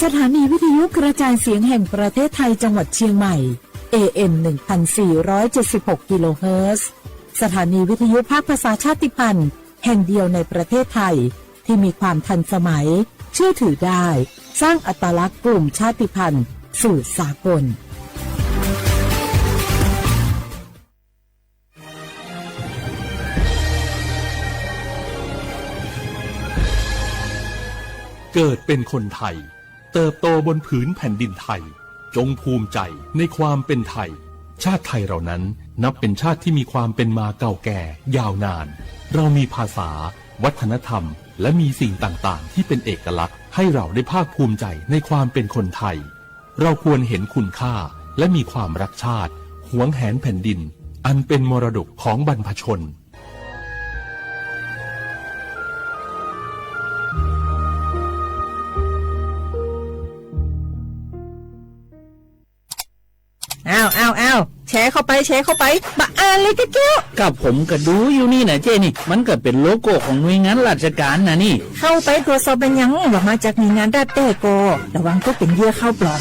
สถานีวิทยุกระจายเสียงแห่งประเทศไทยจังหวัดเชียงใหม่ AM 1476 กิโลเฮิรตซ์สถานีวิทยุภาคภาษาชาติพันธุ์แห่งเดียวในประเทศไทยที่มีความทันสมัยเชื่อถือได้สร้างอัตลักษณ์กลุ่มชาติพันธุ์สู่สากลเกิดเป็นคนไทยเติบโตบนผืนแผ่นดินไทยจงภูมิใจในความเป็นไทยชาติไทยเรานั้นนับเป็นชาติที่มีความเป็นมาเก่าแก่ยาวนานเรามีภาษาวัฒนธรรมและมีสิ่งต่างๆที่เป็นเอกลักษณ์ให้เราได้ภาคภูมิใจในความเป็นคนไทยเราควรเห็นคุณค่าและมีความรักชาติหวงแหนแผ่นดินอันเป็นมรดกของบรรพชนอ้าวแชร์เข้าไปบะอ่านเลยแก้วกับผมก็ดูอยู่นี่นะเจนี่มันก็เป็นโลโก้ของหน่วยงานราชการนะนี่เข้าไปตรวจสอบเป็นยังว่ามาจากหน่วยงานรัฐแต่ก็ระวังก็เป็นเหยื่อเข้าปลอม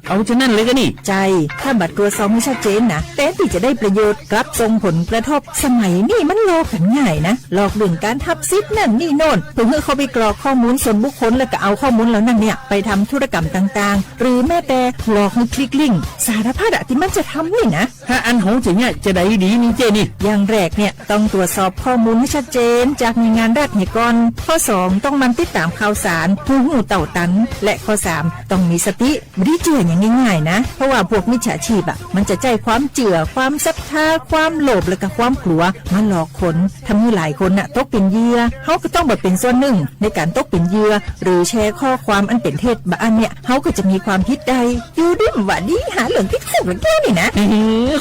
เอาจะนั่นเลยก็นี่ใจถ้าบัตรตรวจสอบไม่ชัดเจนนะแต่ที่จะได้ประโยชน์กลับส่งผลกระทบสมัยนี้มันหลอกกันง่ายนะหลอกเรื่องการทับซิปนั่นนี่โน่นเพื่อเขาไปกรอกข้อมูลส่วนบุคคลแล้วก็เอาข้อมูลแล้วนั่นเนี่ยไปทำธุรกรรมต่างๆหรือแม้แต่หลอกให้คลิกลิงก์สารพัดที่มันจะทำนี่นะถ้าอันของจริงเนี่ยจะได้ดีนี่เจนี่อย่างแรกเนี่ยต้องตรวจสอบข้อมูลให้ชัดเจนจากหน่วยงานรัฐเนี่ยก่อนข้อ2ต้องมันติดตามข่าวสารผู้หูเต่าตันและข้อ3ต้องมีสติไม่ได้เจื่ออย่างง่ายๆนะเพราะว่าพวกมิจฉาชีพมันจะใจความเจื่อความศรัทธาความโลภและก็ความกลัวมาหลอกคนทำให้หลายคนตกเป็นเหยื่อเขาก็ต้องเป็นส่วนหนึ่งในการตกเป็นเหยื่อหรือแชร์ข้อความอันเป็นเท็จบางเนี่ยเขาก็จะมีความผิดใดอยู่ดิ้มว่าดีหาเหลืองติดคุกเหมือนกันนี่นะ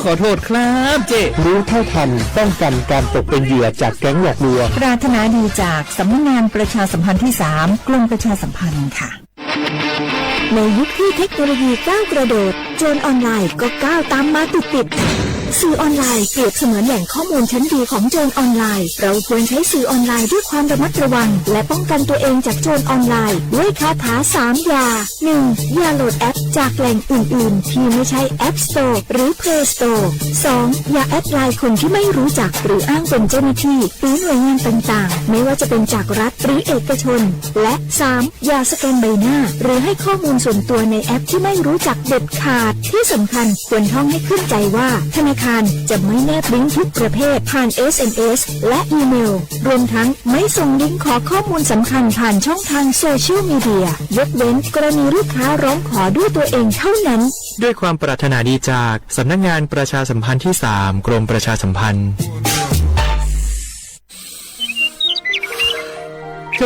ขอโทษครับเจรู้เท่าทันป้องกันการตกเป็นเหยื่อจากแก๊งหลอกลวงปรารถนาดีจากสำนักงานประชาสัมพันธ์ที่3กรมประชาสัมพันธ์ค่ะในยุคที่เทคโนโลยีก้าวกระโดดโจรออนไลน์ก็ก้าวตามมาติดสื่อออนไลน์เปรียบเสมือนแหล่งข้อมูลชั้นดีของโจรออนไลน์เราควรใช้สื่อออนไลน์ด้วยความระมัดระวังและป้องกันตัวเองจากโจรออนไลน์ด้วยคาถา3อย่า 1. อย่าโหลดแอปจากแหล่งอื่นๆที่ไม่ใช่ App Store หรือ Play Store 2. อย่าแอดไลน์คนที่ไม่รู้จักหรืออ้างเป็นเจ้าหน้าที่หรือหน่วยงานต่างๆไม่ว่าจะเป็นจากรัฐหรือเอกชนและ 3. อย่าสแกนใบหน้าหรือให้ข้อมูลส่วนตัวในแอปที่ไม่รู้จักเด็ดขาดที่สำคัญควรท่องให้ขึ้นใจว่าธนาคารจะไม่แนบลิงก์ทุกประเภทผ่าน SMS และอีเมลรวมทั้งไม่ส่งลิงก์ขอข้อมูลสำคัญผ่านช่องทางโซเชียลมีเดียยกเว้นกรณีลูกค้าร้องขอด้วยตัวเองเท่านั้นด้วยความปรารถนาดีจากสำนักงานประชาสัมพันธ์ที่3กรมประชาสัมพันธ์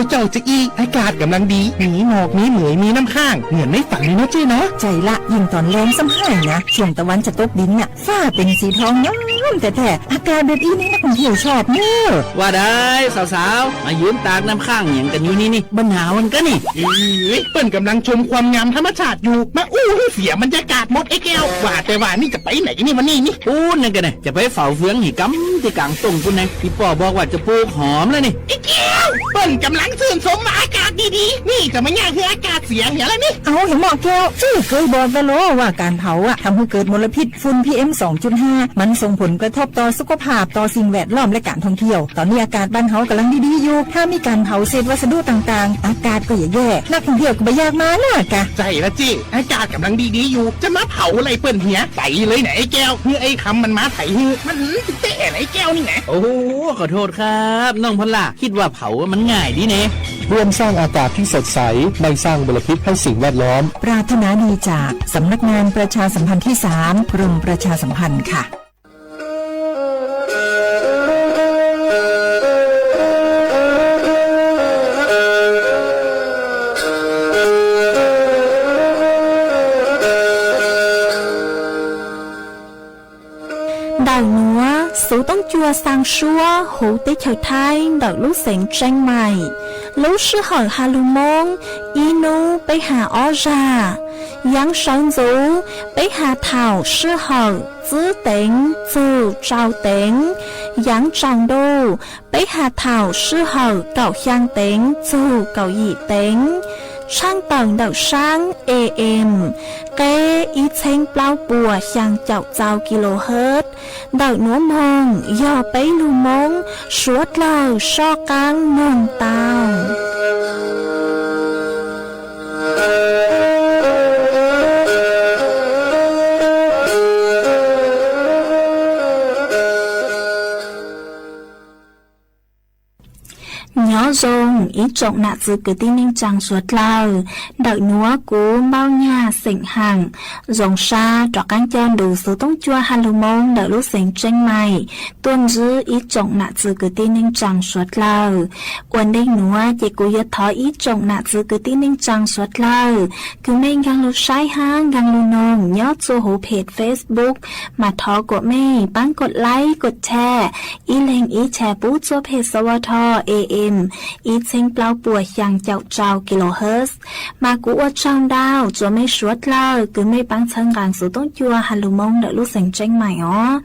เจ้าจะอีอากาศกำลังดีมีหมอกมีเหมยมีน้ำข้างเหมือนไม่ฝันเลยนะเจ้เนาะใจละยิ่งตอนแรงซ้ำให้นะช่วงตะวันจะตกดินเนี่ยฟ้าเป็นสีทองน้ำแต่อากาศแบบนี้นักท่องเที่ยวชอบเนอะว่าได้สาวๆมายืนตากน้ำข้างอย่างกันอยู่นี่บรรหาวันก็นี่เปิ้นกำลังชมความงามธรรมชาติอยู่มาอู้ให้เสียบรรยากาศหมดไอ้แก้วว่าแต่ว่านี่จะไปไหนนี่วันนี้นี่นั่นกันนะจะไปเฝ้าเฟืองหิกำที่กลางตรงคุณนะพี่ป่อบอกว่าจะปลูกหอมเลยนี่ไอ้แก้วเปิ้นกำลังชื่นชมอากาศดีๆนี่จะไม่ยากคืออากาศเสียเหี้ยแล้วนี่เอาเห็นหมอแก้วเคยบอกกันแล้วว่าการเผาทำให้เกิดมลพิษฝุ่น PM 2.5 มันส่งผลกระทบต่อสุขภาพต่อสิ่งแวดล้อมและการท่องเที่ยวตอนนี้อากาศบ้านเฮากำลังดีๆอยู่ถ้ามีการเผาเศษวัสดุต่างๆอากาศก็แย่นักท่องเที่ยวก็ไม่อยากมาล่ะกะใจละจิอากาศกำลังดีๆอยู่จะมาเผาอะไรเปิ้นเหี้ยไปเลยไหนไอ้แก้วคือไอ้คำมันมาไถฮือมันเตะไอ้แก้วนี่ไงโอ้ขอโทษครับน้องพลล่ะคิดว่าเผามันง่ายดีเน่ร่วมสร้างอากาศที่สดใสไม่สร้างมลพิษให้สิ่งแวดล้อมปรารถนาดีจากสำนักงานประชาสัมพันธ์ที่3กรมประชาสัมพันธ์ค่ะดาวนัว Số tông chùa sang xua hữu tế trời thái đợi lúc sáng tranh mày. Lúc sư hỏi hà lưu mông, inu bế hà ó ra. Giáng sáng dấu bế hà thảo sư hỏi giữ tính dù trao tính. Giáng tràng đô bế hà thảo sư hỏi cậu khang tính dù cậu dị tính. Sang tầng đậu sáng AM cái ý chênh bao bùa sang chậu trao kHz đậu núa mông do bấy lưu mông suốt lời so căng nông tàu. Nhớ dùng ý trọng nạ dư cứ tin ninh chẳng suốt lời đợi núa cú bao nhà xỉnh hàng dòng xa trọ cánh chân đủ số tông chua hà lưu mông đợi lúc xỉnh tranh mày tuân dư ý trọng nạ dư cứ tin ninh chẳng suốt lời quần đinh núa chỉ cú yết thói ý trọng nạ dư cứ tin ninh chẳng suốt lời cứ mình găng lúc sai hang găng lưu nông nhớ cho hữu page Facebook mà thó của mê bánกดไลค์กดแชร์ý lên ýแชร์ปุ๊cho page สวท AM ý chênh bao bùa sang chậu trao kHz mà cú ở trong đào cho mấy suốt lời cứ mấy bán thân gàng số tông chua hà lưu mông đợi lúc sành tranh mày ó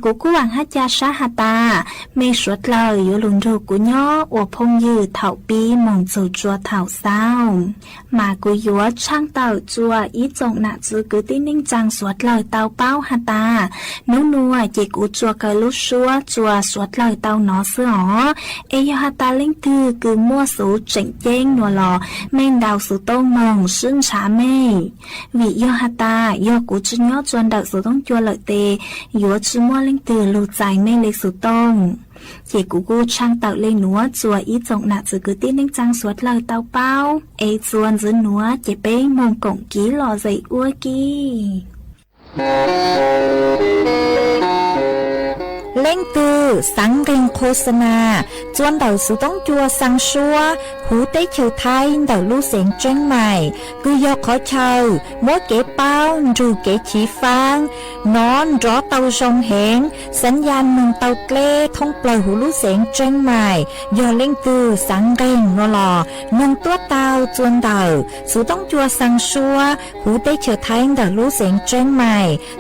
cú hoàng hát cha sát hà ta mấy suốt lời yếu lùn rô cú nhó ổ phong dư thảo bi mong dù chua thảo sao mà cú yếu trang tàu chua ý trọng nạ dư cứ tin ninh trang suốt lời tao bao hà ta nô nua chỉ cú chua cái lúc xua chua suốt lời tao nó xưa ó yếu hà ta linh thư cứ mua số chỉnh chênh nùa lò men đào số tông mong xưng trả mê vì do hà ta do cú chứ nhó chuan đợi số tông chua lợi tê yếu chứ mua linh thư lụt dài mê lấy số tông chỉ cú trang tạo lên núa chùa ý trọng nạ chứ cứ tin ninh trang suốt lời tao bao chuan dưới núa chỉ bế mong cổng ký lò dậy ua kìเล่งตือสังเริงโฆษณาจวนเดาสุต้องจัวสังชัวหูเต้เชียวไทยเดาลู่เสียงเจ้งใหม่คือยอขอเชามัวเก๋เป้าจูเก๋ฉีฟางนอนรอเตาชงเหงสัญญาณมึงเตาเกล้ท่องปล่อยหูลู่เสียงเจ้งใหม่ยอเล่งตือสังเริงนอลอนึงตัวเตาจวนเดาสุต้องจัวสังชัวหูเต้เชียวไทยเดาลู่เสียงเจ้งใหม่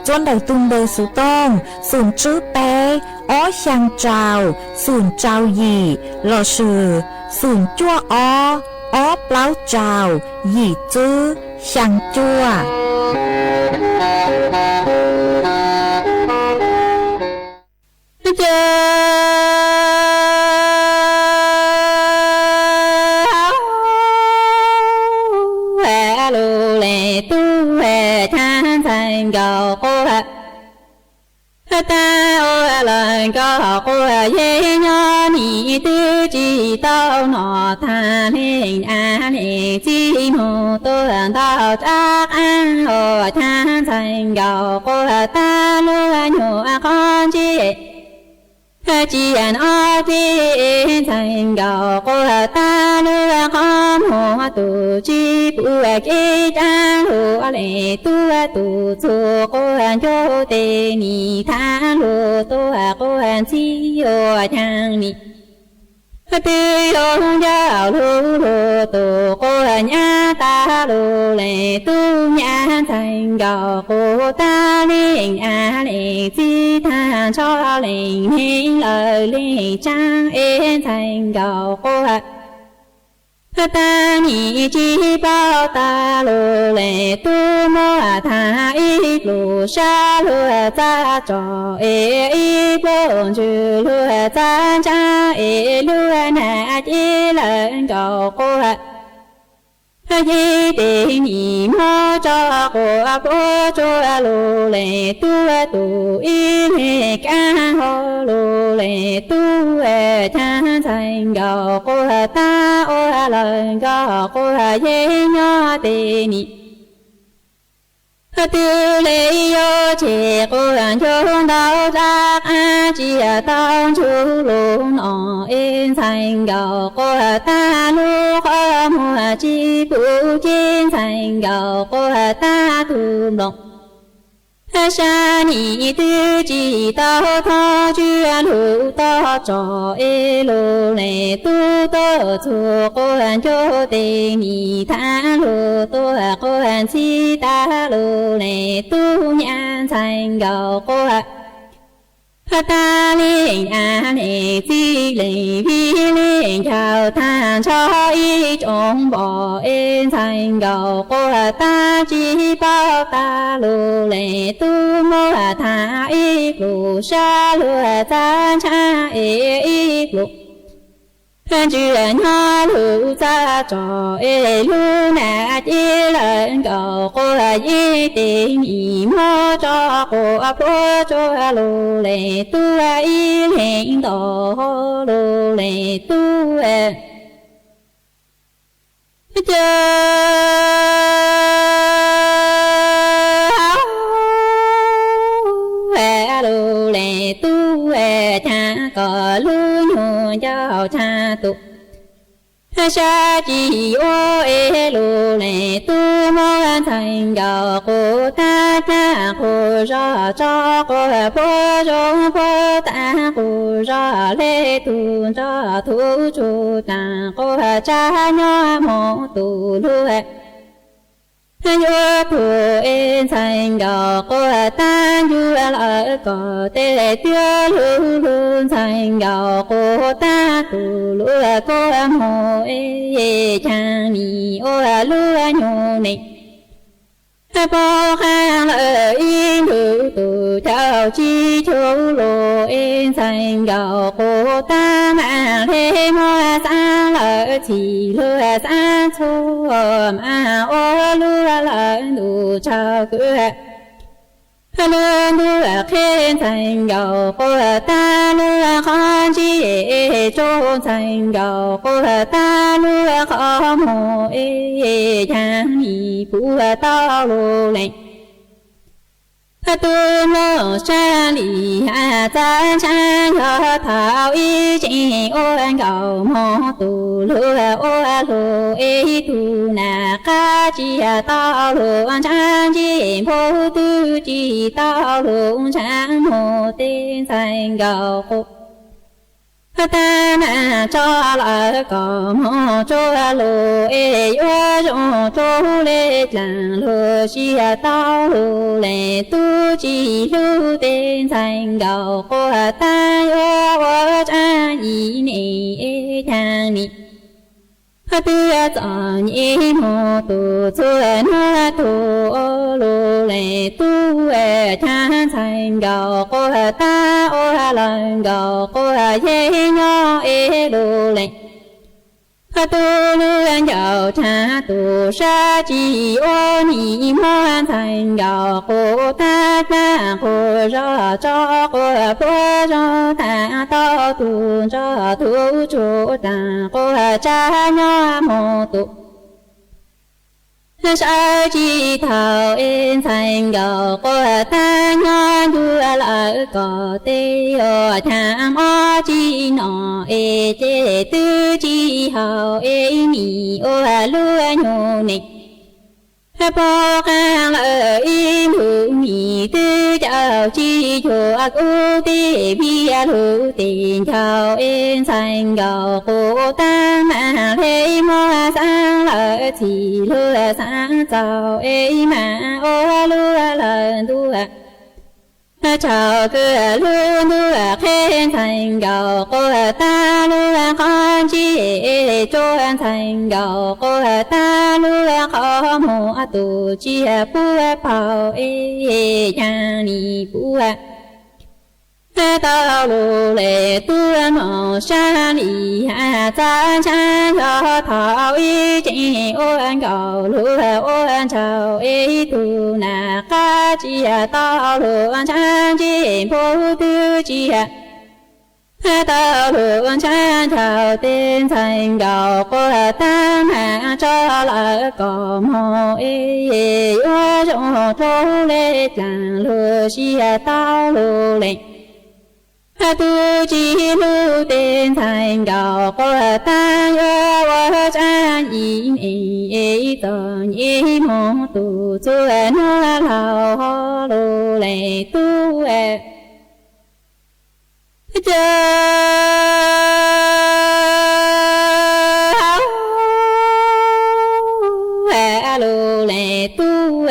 จวนเดาตุงเดอสุต้องสูงจื้อเป้อ้อช่างเจ้าศูนย์เจ้าหยี่หล่อชื่อศูนย์จั่วอ้อเปล่าเจ้าหยี่จื้อช่างจั่วเจ้าแหวลูเลตู้แหวท่านใส่เก่าโคหะta ôi lời có cô dễ nhớ nhị tư chỉ tao nọ tha hình an hình chi mù tôi tao chắc ăn hồi tha thành gạo cô ta luôn nhủ con chi chỉ ăn ở đi thành gạo cô ta luôn con hồ tu chi bùa chi trang hồ lệ tu tu chu cô cho tê ni tha hồ tu cô chi hồ thang ni tư yong giao lu lu tu cô nhã ta lu lệ tu nhã thành gạo cô ta linh linh chi tha cho linh hình lời linh trang yên thành gạo cô ta ni chi bao ta lu lệ tu mô tha y lu sa lu ta cho y bon ju lu ta cha y lu na chi lần gạo cô yi ti ni mo cho cô cho lu lệ tu y le ca ho lu lệ tu cha thành gạo cô ta o lần gạo cô ye nho ti ni tư lệ yo che cô cho đau ra chi tao chu lu nọ yên thành gạo cô ta lu khó mua chi phụ chiến thành gạo cô ta thu lộc sa ni tư chỉ tao tho chưa lũ to trò ê lô lệ tu tơ chùa cô hàn cho tê ni tha lô tu cô hàn si ta lô lệ tu nhan thành gạo cô hàn ta lên lệ chi lệ vi lên chào than cho y trong bỏ yên thành gạo cô ta chỉ bao ta lô lệ tu mô tha y lô sa lô ta cha y lô chuyện hoa lũ ra trò ê lũ nà chi lần cầu cô y tình y mô cho cô bố cho lô lệ tu y lên tổ lô lệ tu lô lệ tu cha có lũ nhô cho cha tu sa chi ô ê lô lệ tu mô thành gạo cô ta cha cô ra cho cô bố trong bố ta cô ra lê tu ra thu chu ta cô cha nhỏ mô tu lu yo tu en thành gạo cô ta yu la có tê tiêu lu lu thành gạo cô ta tu lu cô mô ê cha ni ô lu nhu ni bố khang lợi in lu tu chào chi châu lô en thành gạo cô ta mà thế hoa sa lợi chỉ lu sa chu mà ô lu lợi đủ chào cửa lu khen thành gạo cô ta lu khó chi châu thành gạo cô ta lu khó mô ê chang ni phụ tao lu lệnh tu mô sa li ha ta cha yo thao y chi ô gạo mô tu lu ô lu ê tu na ca chi tao lu cha chi phô tu chi tao lu cha mô tên thành gạo cô ta na cho la có mô cho lu ê yo cho lê làng lu chi tao lu lê tu chi lu tên thành gạo cô ta yo cha y ni ê thang ni tư cho ni mô tu chuan hoa tu lu lê tu cha thành gạo cô ta ô lần gạo cô ye nho ê lu lê tu lu gạo cha tu sa chi ô ni mô thành gạo cô ta cha cô ra cho cô bố cho ta tao tu cho thu chu ta cô cha nho mô tu sa chi thao en thành gạo cô ta nho du la có tê yo tham o chi nọ ê chê tư chi hao ê ni ô lu nhu ni bố khang lợi lu ni tư chào chi chùa u tê bi lu tiền chào en thành gạo cô ta mà thế mô sang lợi chỉ lu sang chào ê mà ô lu lần tu chào cửa lu lu khen thành gạo cô ta lu con chi cho thành gạo cô ta lu khó mô tu chi pu pao ê cha ni pu tao lu lệ tu mô sa li ha cha cha cho thao y chi ô gạo lu ô chào ê tu na ca chi tao lu cha chi phô tu chi tao lu cha chào tên thành gạo cô ta mà cho la có mô ê ô cho lệ làng lu chi tao lu lệ tu chi lu tên thành gạo cô ta yo cha y ni tờ nhi mô tu chuan hoa lao lu lệ tu chờ lù lệ tu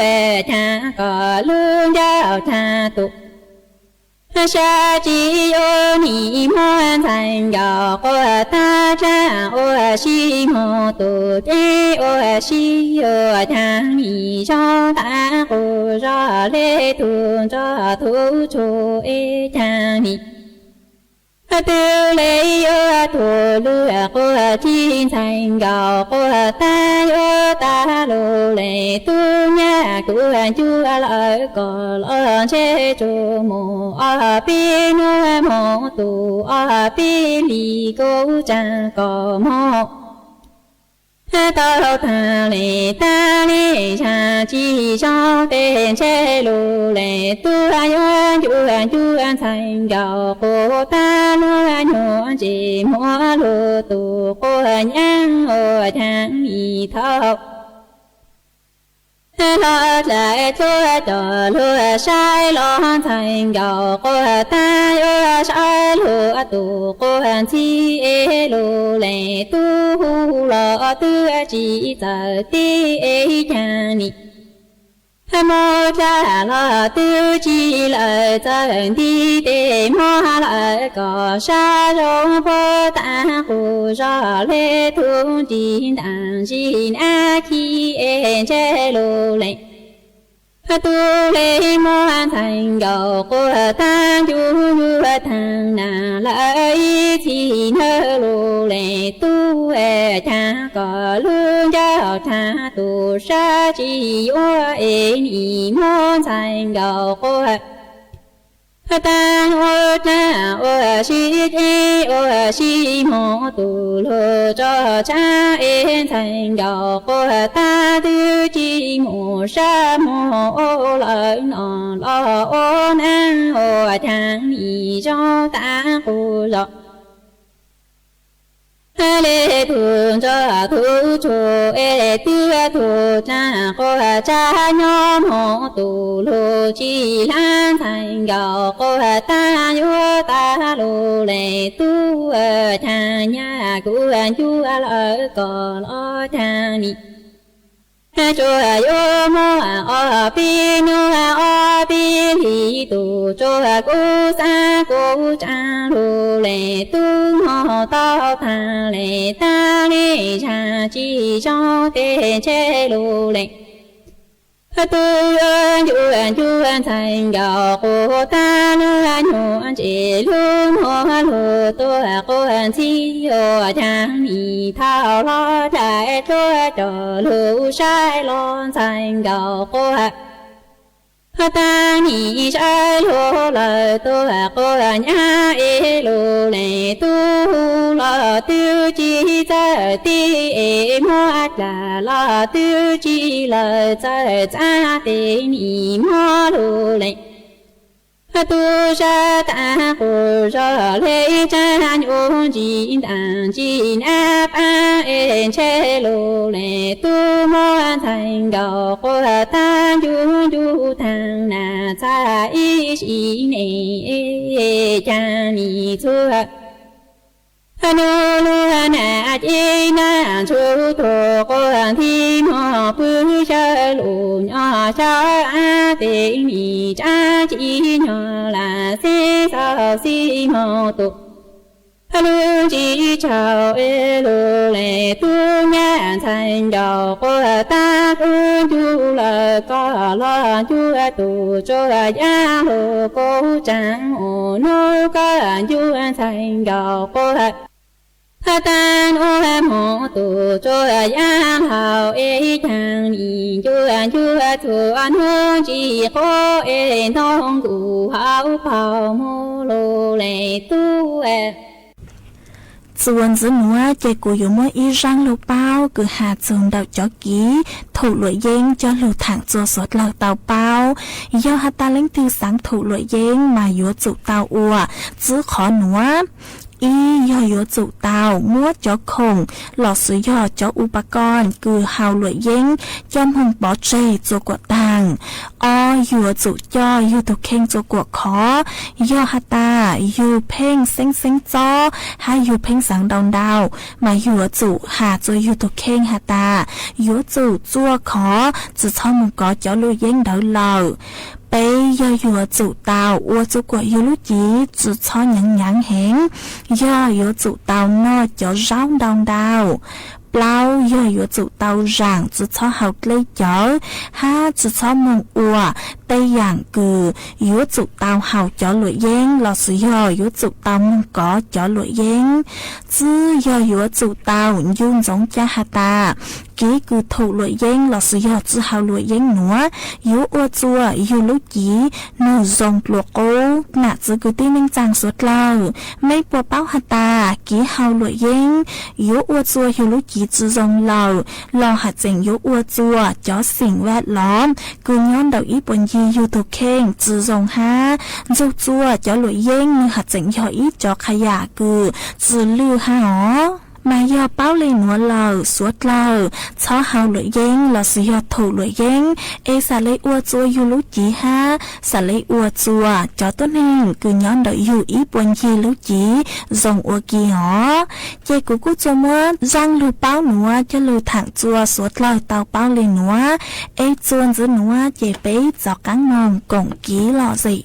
cha có lương giao cha tu sa chi ô ni muôn thành gạo ô ta cha ô si mô tu tê ô si ô cha mi cho ta ô ra lê tu cho thu chu ê cha mi tư lê ô tu lư ô chi thành gạo ô ta lô lê tu nha tu chu lợi có lo che chu mô a pi nu mô tu a pi li cô cha có mô tao thà lê ta lê cha chi cho tên che lô lê tu chu thành gạo cô ta lô nhô chỉ mô lô tu cô nhang ô thang mi thao lo lại thua cho lúa sai lo thành gạo cô ta yo sai lúa tu cô chi e lúa lệ tu lo tu chỉ giờ ti e cha ni mô cha lo tu chi lợi chân đi để mô lợi có sa rong vô ta cụ do lê thu chín đàn chín a khi e che lô lệ tu lê mô thành gạo của ta du thằng na lợi thì nơ lô lệ tu e cha có lương giao cha tu sa chi ô e ni mô thành gạo của ta ô cha ô si mô tu lô cho cha e thành gạo của ta tư chi mô sa mô ô lợi nọ lo ô năng ô thang mi cho ta cô lọ lê thường cho thu chu e tư thu cha cô cha nhóm hộ tu lô chi lan thành gạo cô ta yo ta lô lê tu cha nhà cô chu lợi có lo cha mi cho yo mo a pi nu a pi li tu cho cô sa cô cha lô lê tu ho tao tha lê ta lê cha chi cho tê che lô lê tu chu thành gạo cô ta lơ nhô chỉ luôn ho lô tu cô chi yo cha mi thao lo trái cho lô sai lo thành gạo cô ta ni sai lô lời tu cô nhá e lô lệ tu lo tiêu chi za ti e mo la lo tiêu chi lời za za te ni mo lô lệ tu sa ta cô cho lê cha nhô chi đàn chi na pa e che lô lệ tu mo thành gạo cô ta du thang na cha i chi ne cha ni thua nô lô na chi na chu thô cô thi mo pu cha lô nhỏ cha a te ni cha chi nhỏ là si sao si mo tu lô chi chào e lô lệ tu nha thành gạo cô ta chu là có lo chu tu cho ya lô cô chẳng ô nô có chu thành gạo cô ta nô mô tu cho ya hào e chang ni chu tu an hương chi cô e nông cụ hào phao mô lô lệ tu eส่วนซื้อหนัวเจกูอยู่มั่วอีรังลูกเป้าคือหาจงดาวจอกี้ถูกหลวยเย้งจอหลูถังจัวสดเหล่าเตาเป้าย่อฮัตตาเล้งตือสังถูกหลวยเย้งมายัวจุเตาอัวซื้อขอหนัว อีย่อยจุเตามั่วจอคงหลอดซื้อย่อจออุปกรณ์คือเฮาหลวยเย้งจอมหงปอเจจัวกวดตังออยู่จุย่อยู่ตุเข่งจัวกวดขอย่อฮัตตาอยู่เพ่งเซ็งจอให้อยู่เพ่งสังดาวมาอยู่จุหาจัวอยู่ตุเข่งฮัตตาอยู่จุจัวขอจะชอบมึงก็จอหลวยเย้งเดาเหล่าไปย่อยู่จุเตาอัวจุกว่าอยู่ลุจีจุชอหยังเหงย่อยู่จุเตานอจอร้าวดาวเปล่าย่อยู่จุเตาร่างจุชอเฮาเกลยจอห้าจุชอมงอัวแต่อย่างคืออยู่จุเตาเฮาจอหลวยเย้งหลอสุย่อยู่จุเตามงก็จอหลวยเย้งจื้อย่อยู่จุเตายุ่งจงจ้าฮาตากี้คือถูกหลวยเย้งหลอสุย่จื้อเฮาหลวยเย้งหนัวอยู่อัวจัวอยู่ลุจีหนูทรงปลวกโอ้หนักจื้อคือที่นิ่งจังสุดเล่าไม่ปัวเป้าฮาตากี้เฮาหลวยเย้งอยู่อัวจัวอยู่ลุจีจื้อทรงเล่ารอหัดเจงอยู่อัวจัวจอสิ่งแวดล้อมคือย้อนดอกอีปนยีอยู่ถูกเข่งจื้อทรงห้าจุจัวจอหลวยเย้งหัดเจงยออีจอขยะคือจื้อลือห้าอ๋อมายอเป้าเลยหนัวเหล่าสวดเหล่าช้อเฮาหลวยเย้งหลอสิยอถูหลวยเย้งเอสาเลยอัวจัวอยู่ลุจีฮะสาเลยอัวจัวจอต้นเองคือย้อนดอกอยู่อีปวนยีลุจีทรงอัวกีหอเจกูจัวมัวจังลูเป้าหนัวจะลูถังจัวสวดเหล่าเตาเป้าเลยหนัวเอจวนจะหนัวเจเป้จอกังนองกงกีหล่อสิ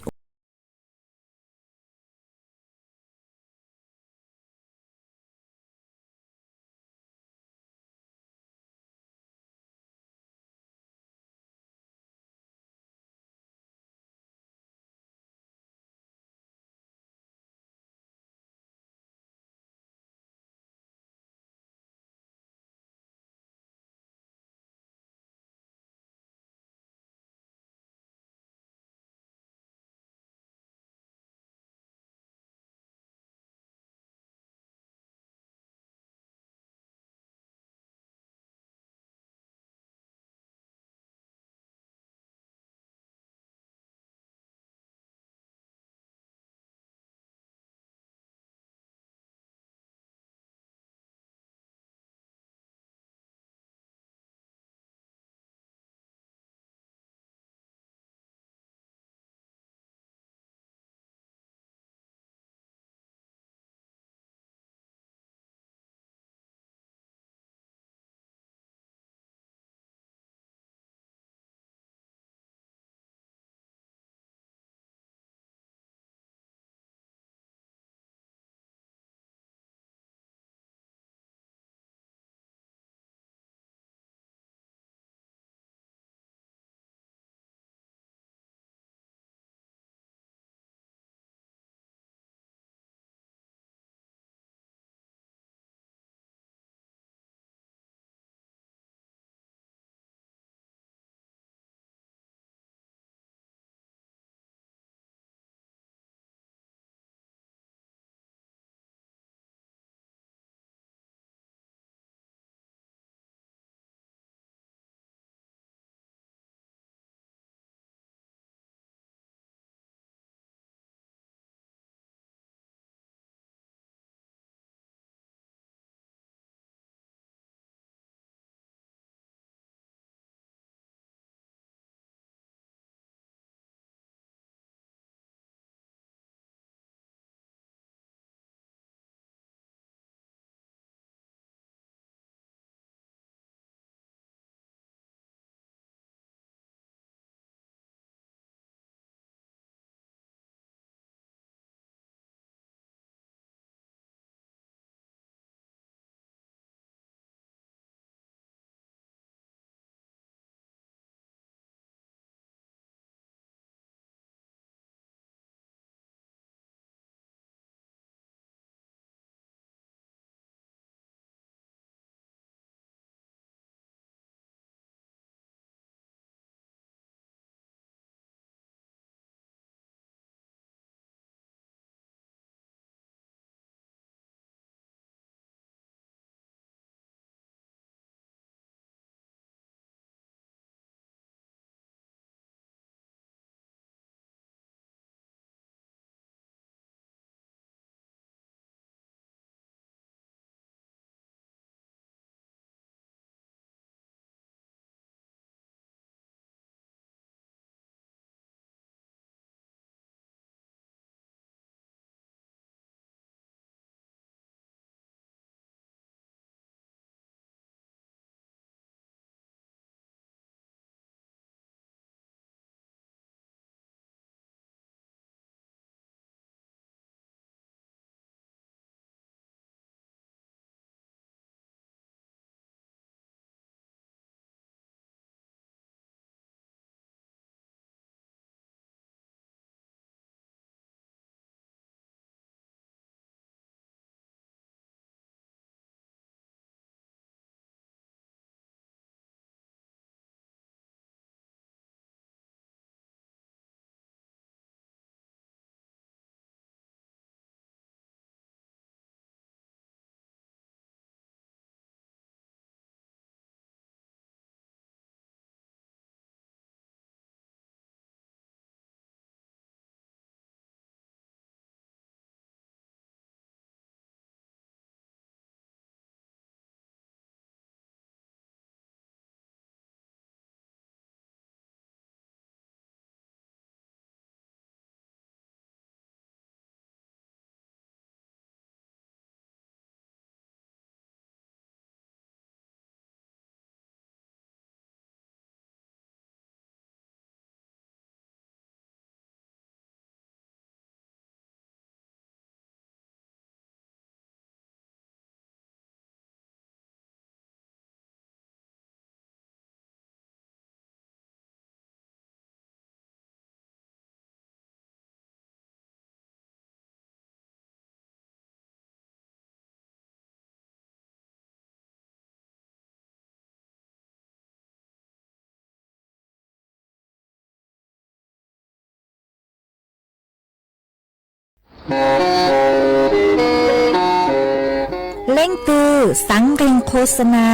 เล่งตือสังเริงโฆษณา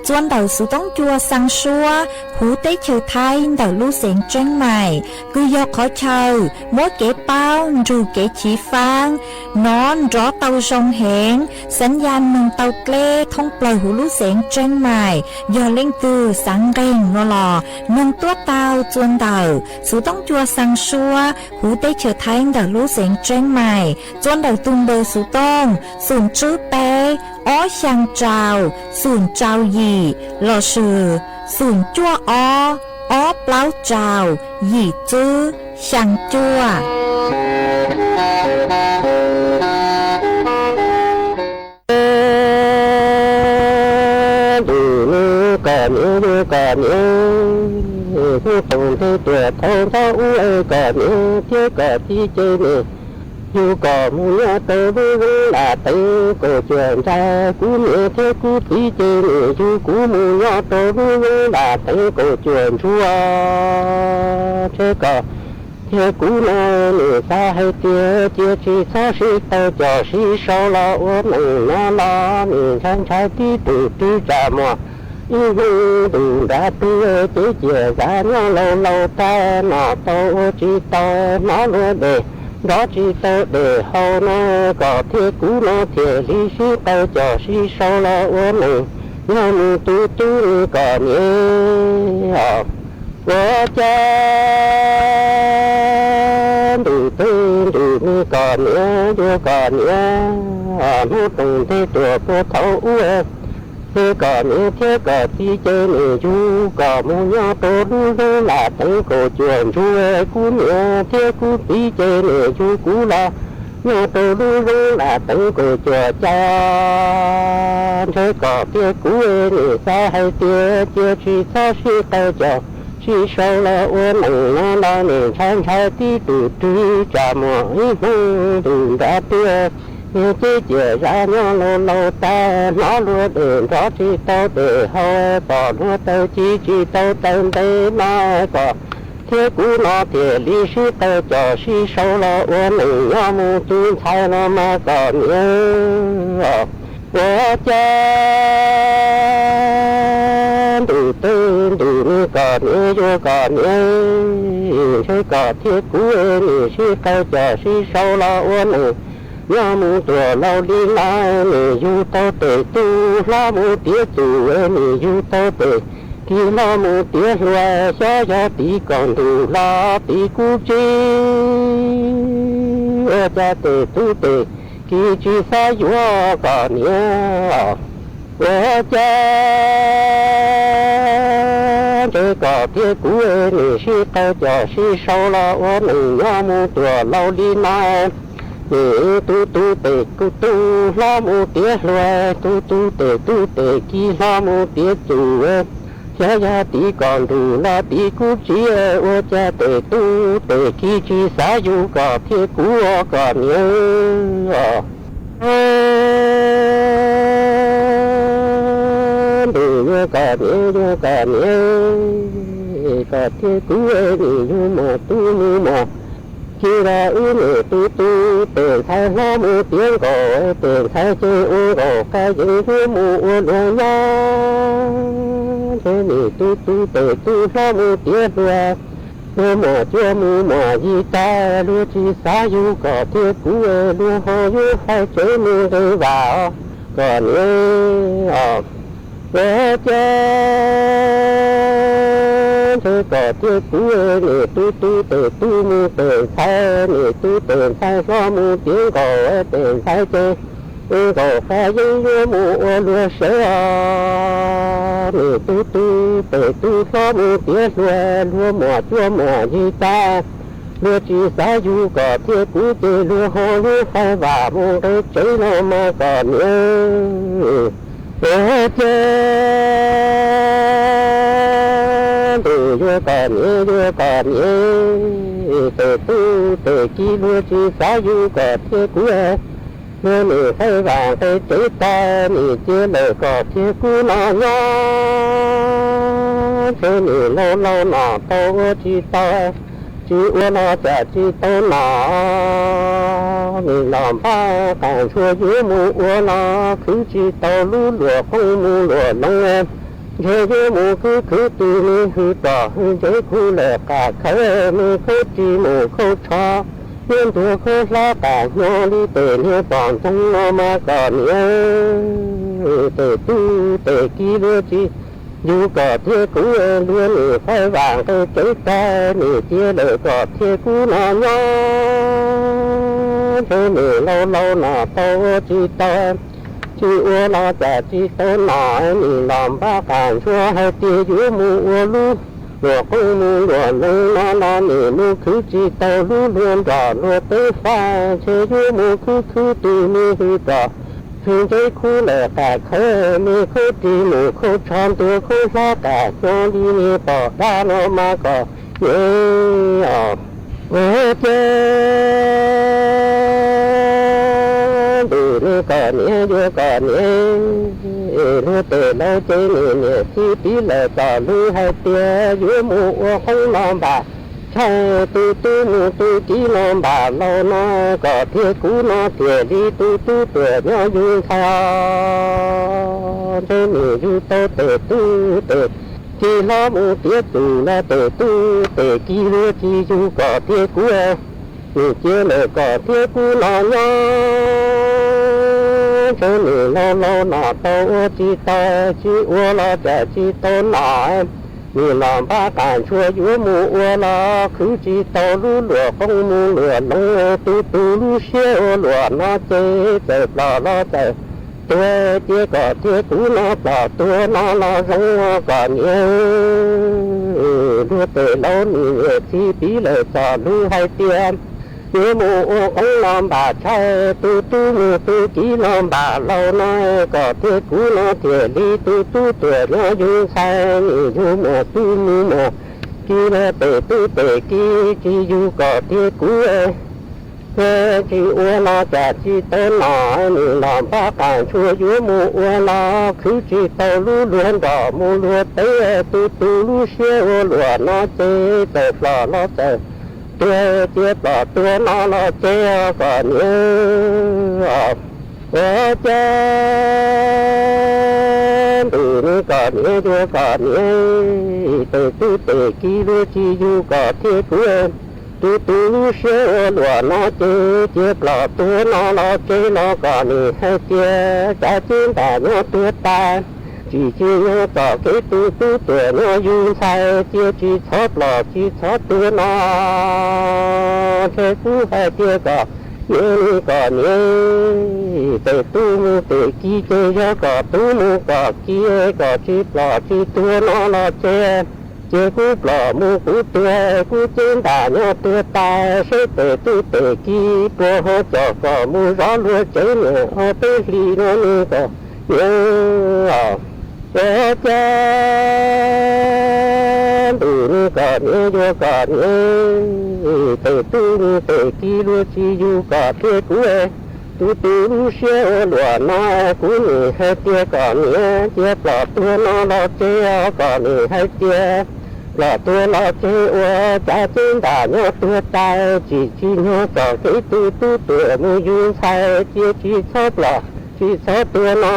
จวนเดาสูต้องจัวสังชัวผู้ได้เชอไทยเดาลู่เสียงเจ้งใหม่กุยอกขอเชาโมเก๋เป้าจูเก๋ฉีฟางนอนรอเตาชงเหงสัญญาณมึงเตาเกล้ท่องปล่อยหูลู่เสียงเจ้งใหม่ยอเล่งตือสังเริงงอหล่อมึงตัวเตาจวนเดาสูต้องจัวสังชัวผู้ได้เชอไทยเดาลู่เสียงเจ้งใหม่จวนเดาตุงเบอร์สูต้องสูนจื้อเป้อ้อช่างเจ้าสูนเจ้าหยี่หล่อชื่อสูนจั่วอ้อเปล่าเจ้าหยี่จื้อช่างจั่วดูนี่ก่อนนี้ดูก่อนนี้ผู้ส่งที่ตัวทองเท่าอุ้ยก่อนนี้เที่ยวก่อนที่เจนี่อยู่ก่อนมือเตอบื้อลาเตอก็เชื่อใจกูเนี่ยเที่ยวกูที่เจนี่อยู่กูมือเตอบื้อลาเตอก็เชื่อชัวเที่ยวก่อนเที่ยวกูเนี่ยสาให้เที่ยวเที่ยวที่สาสิเตอจ่อสิเศร้าละว่ามึงน่าละมีฉันใช้ที่ตื่นที่จะมัวอีหูดูđã đưa chỉ chia ra nhau lâu ta nó to chỉ to nó luôn để đó chỉ to để hậu nó có thiết cũ nó thiết lý sĩ tao cho sĩ sau là ôm mình nhau mình tu có nhớ của cha đủ đủ còn nhớ chưa còn nhớ nó từng thế tuổi của thấu thế còn nhớ thế cóที่เจนี่อยู่ก็มูยอโตดูลาตั้งก็จวนช่วยกูเนี่ยเที่กูที่เจนี่อยู่กูละยอโตดูลาตั้งก็จวนจานเธอก็เที่กูนี่สาให้เที่เที่ที่สาสิเตาจอที่เศร้าละว่าหนังน่าละนี่ฉันใช้ที่ดูจามัวอีหูดูได้เที่chỉ chia ra nhau lâu ta nó luôn để rõ chỉ tao để hơi bỏ nó tao chỉ tao tên đây mà có thế cũ nó thì lý sĩ tao cho sĩ sâu là uốn mình nhau mu tu thay nó mà còn nhớ của cha đủ tên đủ còn nhớ vô còn nhớ thế có thế cũ lý sĩ tao cho sĩ sâu là uốn mình nhà mu tua lao đi la mi du tao tê tu la mu tía tu mi du tao tê ki la mu tía loa xa xa tí còn tu la tí cu chi cha tê tu tê ki chi sa yua còn nhớ cha thế có thế cũ mi si tao cho si sau la ô mình nhà mu tua lao đi la tu tê cu tu la mu tía loa tu tê ki la mu tía tu cha cha tí còn tu la tí cu chi ô cha tê tu tê ki chi sa yu có thế cũ còn nhớ du còn nhớ có thế cũ ni du mà tu ni mà khi ra ư tu tiền thay hoa mu tiếng cổ tiền thay chơi u cổ cái gì thứ mu luôn nhá thế ni tu tiền tu hoa mu tiếng ra mà chưa mu mà gì ta lu chi sa yu có thế cũ lu ho yu hay chơi mu đi vào còn nhớ về cha thế có thế cũ ni tu mu tiền thay ni tu tiền thay có mu tiếng cổ tiền thay chơi cổ phải như mu lúa sữa ni tu có mu tiếng lúa mùa chua mùa gì ta lúa chỉ sa yu có thế cũ chơi lúa ho lúa phải và mu cái chơi nó mà còn nhớ về cha tu còn nhớ tu chi lúa chi sa yu có thế cũ lúa mi phải vàng cái chế ta mi chia lời có thế cũ nó nhá thế mi lâu nó to chi ta chỉ uo nó chả chỉ tao nó mình làm ba càng chua dưới mù uo nó cứ chỉ tao lú lụa không mù lụa nông em thế dưới mù cứ từ mi hư tỏ hư giấy khu lệ cả khơi mi khơi chỉ mù khâu cho nhưng tôi khơi lá cả nhau đi tề như bọn trong nó mà còn nhớ tề tu tề kia đưa chi dù có thế cũ luôn nỉ phải vàng tôi cháy ta nỉ chia đời có thế cũ nó nhó thế nỉ lâu lâu nó tao chi ta chi ua nó chả chi tao nó nỉ làm ba càng chua hay tia dưới mù ua lu lùa không mù lùa lưng nó nỉ lu cứ chi tao lu luôn rõ lùa tới pha chế dưới mù cứ tùy mi hư rõ thường thấy khu lệ cả khơi mi khu đi mù khu tròn tua khu lá cả cho đi mi bỏ đa nó mà có nhớ ở trên từ nó còn nhớ đưa còn nhớ nó từ lâu chơi nhẹ chi tí lệ cả lưu hai tia dưới mù không làm bà sao tu mù tu tí làm bà lâu nó có thế cũ nó thiệt đi tu tuổi nó vui sao thế mình du tao tề tu tề chỉ lo mù tiết tu là tề tu tề kia nữa chỉ du có thế cũ mình chưa lời có thế cũ nó nhớ cho mình lâu nó tao chỉ tao chỉ uo lo chả chỉ tao nó mình làm ba càng chua dưới mù uo lo cứ chỉ tao lú lụa không mù lụa nông tu lú xeo lụa nó chơi chơi lo chơi tôi chỉ có thế cũ nó bỏ tôi nó rong còn nhớ đưa tới lâu nhiều chi tí lời trò lú hay tiền dưới mù không làm bà trai tu mù tu chỉ làm bà lâu nó có thế cũ nó thiệt đi tu tuổi nó vui sai du mù tu mù kia là tề tu tề kia chỉ du có thế cũ thế chỉ uo nó chả chỉ tên nó mình làm ba càng chua dưới mù uo nó cứ chỉ tao lú luôn đỏ mù lúa tế tu lú xeo lúa nó chơi tề lò nó chơi tôi chia bỏ tôi nó chơi còn nhớ ở trên từ nó còn nhớ tôi còn nhớ từ tu từ kia đôi chi du có thế của tu xeo lúa nó chơi chia bỏ tôi nó chơi nó còn nhớ hay chia trái tim ta nó tôi ta chỉ nhớ tỏ cái tu tuổi nó vui sai chia chỉ thoát lò chỉ thoát tuổi nó thế cũ hay chia có nhớ còn nhớ từ tu mù từ kia chơi cho có tu mù có kia có chỉ lò chỉ tuổi nó chơi chia cũ lò mù cũ tuổi cũ trên ta nhớ tuổi ta sẽ từ tu từ kia bố họ cho có mù gió lúa chơi nữa họ tới khi nó có nhớ ở trên từ nó còn nhớ vô còn nhớ từ tu từ kia luôn chỉ du có thế cũ tu lú xeo lúa nó cũ nhỉ hay tia còn nhớ tia bỏ tua nó chơi còn nhỉ hay tia là tua nó chơi ua cha trên ta nhớ tua ta chỉ nhớ có cái tu tuổi mu du sai chia chỉ thoát là chỉ thoát tua nó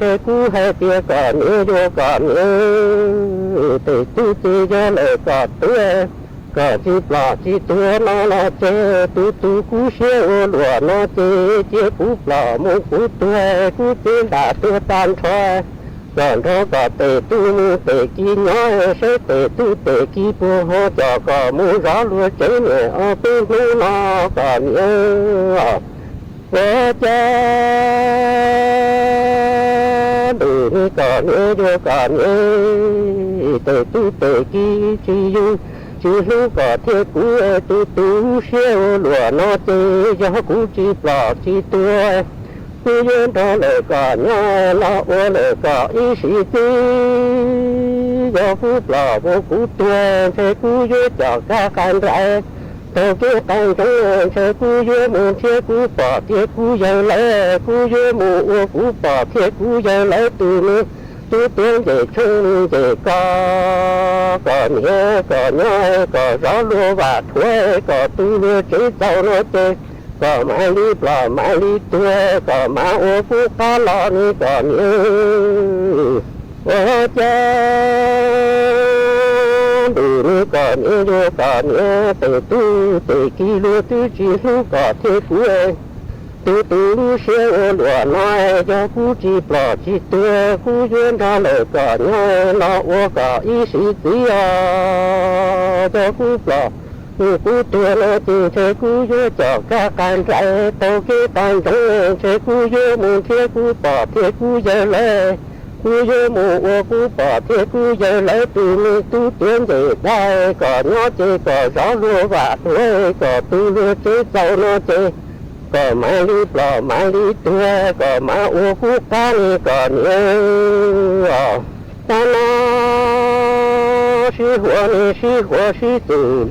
thế cũ hay tia còn nhớ vô còn nhớ từ tu cho lời có tua có chỉ bỏ chỉ tua nó chơi tu cũ xeo lúa nó chơi chia cũ bỏ mu cũ tua cũ trên ta tua tan thôi còn đó có tề tu mu tề kia nói sẽ tề tu tề kia bố họ cho có mu gió lúa chơi nữa ở bên nu nó còn nhớ ở trên từ còn nhớ vô còn nhớ tề tu tề kia chỉ du chỉ lúc có thế cũ tu xeo lúa nó chơi cho cũ chỉ bỏ chỉ tua tuy nhiên đó lời có nhớ lo ô lời có ý sĩ tí do phút lò vô cú tuê thế cú dưới cho các con rãi tôi kia tăng trong thế cú dưới mù thế cú bỏ thế cú dây lẽ cú dưới mù cú bỏ thế cú dây lẽ từ tu tiếng về chung về có nhớ có gió lúa và thuê có tu lúa chế giàu nó chơi có mai đi bò mai đi tuê có má ô phú cá lò ni có nhớ ô cha đủ ni có nhớ từ tu từ kỳ lúa từ chỉ lúa có thế phú ơi từ lu xe lúa nói cho phú chỉ bò chỉ tuê phú duyên ra lời có nhớ nó ô có ý sĩ tí cho phú bò cú tua nó từ thế cú dơ cho các can trái tàu kia tan trống thế cú dơ mù thế cú bỏ thế cú dơ lệ cú dơ mù cú bỏ thế cú dơ lệ từ mi tu tiến về đây có nó chơi có gió lúa và thuê có tu lúa chế giàu nó chơi có mai đi bò mai đi tuê có má ô phú cá ni có nhớ ta sĩ火sĩ tử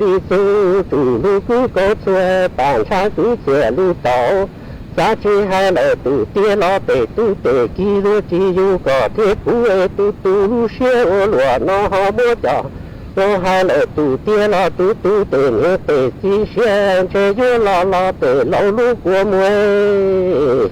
lý cú có thuê bản trái cứ trẻ lưu tàu giá trị hai lời từ tia lo tề tu tề kỳ lưu chi yu có thế cú ê tu lưu xe ô lúa nó ho mua cho nó hai lời từ tia lo tu tề nhớ tề chi xe chế yu lo tề lâu lưu của muê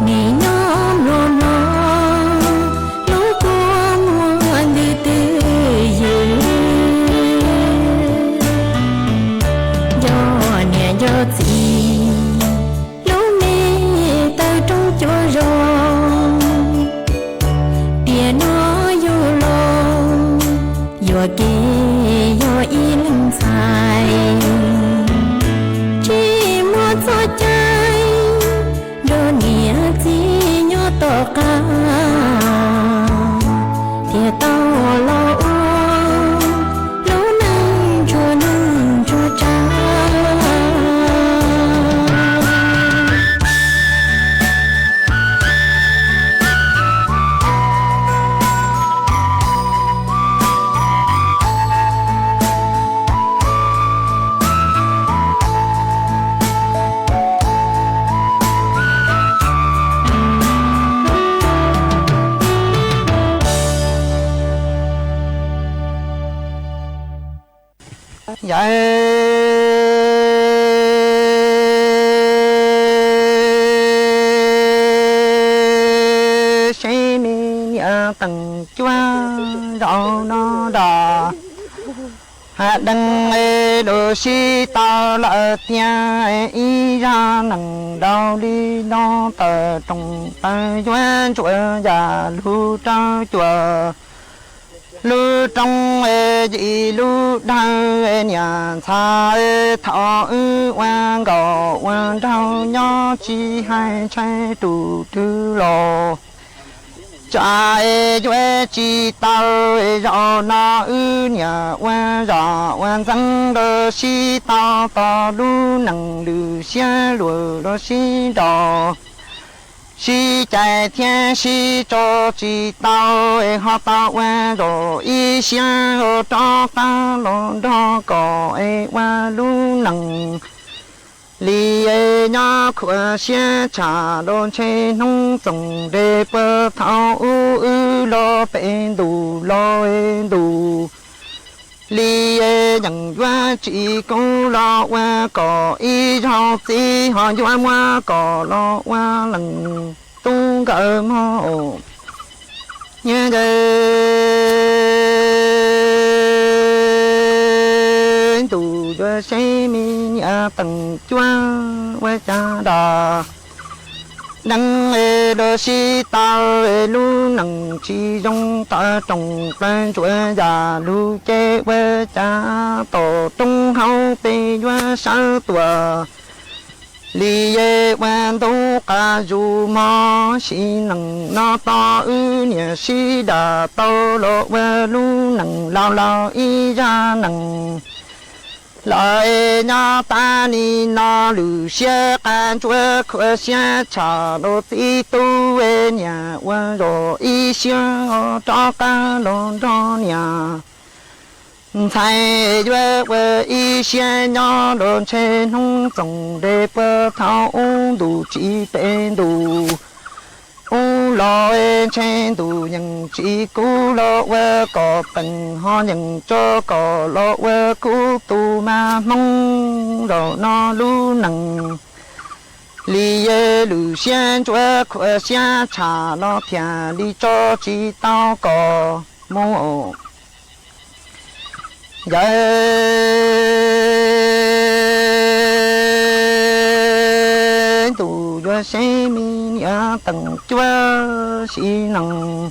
ngày nhóm lo lo lúc qua muôn đi tư dự do nhà do gì lúc này ta trong chỗ rồi bia nó vô lo vô kia vô yên dài chỉ muốn cho trái đồ nghĩa chỉ nhớ to cả thì tao lo lâu nâng cho trái dạ sẽ mi ở tầng chúa rõ nó đò hạ đăng đồ si tao lỡ tia ý ra nằng đau đi nó tờ trong tay chúa chúa già lưu trao chùa lưu trong dị lưu đau nhà xa thọ quan gò quan trao nhỏ chi hai trái trụ thứ lò trái chuối chi tao rõ na nhà quan rõ quan dân đồ si tao to lưu nằng lưu xe lùa đồ si đò si chạy thiên si cho chỉ tao họ tao qua rồi ý xem rồi cho tao lo đó có qua lu nằng li nhà khua xe trả đồn trên nông trồng để bơ thao lo bên đủ lo đủ li nhận qua chỉ có lo qua có ý học gì họ qua có lo qua lần tung cỡ mò như thế tụ cho xe mi nhà tầng chua qua cha đò nâng đồ si tao lu nâng chi trong ta trồng plan chuối già lu chế qua cha tổ tung hậu tê qua sao tua li quan tu ca du mo si nằng nó to nhà si đà to lo qua lu nằng lao lao y ra nằng lại nhà ta ni nó lù xe can chúa khơi xe trả đồ tí tu nhà qua rồi y xe cho ca lon cho nhà thay về y xe nhỏ đồn trên nông trồng để bơ thao đủ chỉ tên đủ lo trên đủ những chỉ cú lo về có phần ho những cho có lo về cú tu mà mong rồi nó lu nằng li lù xe chúa khơi xe trả lo thia đi cho chỉ tao có mong dạ tụ cho xe mi nhà tầng chúa xí nằng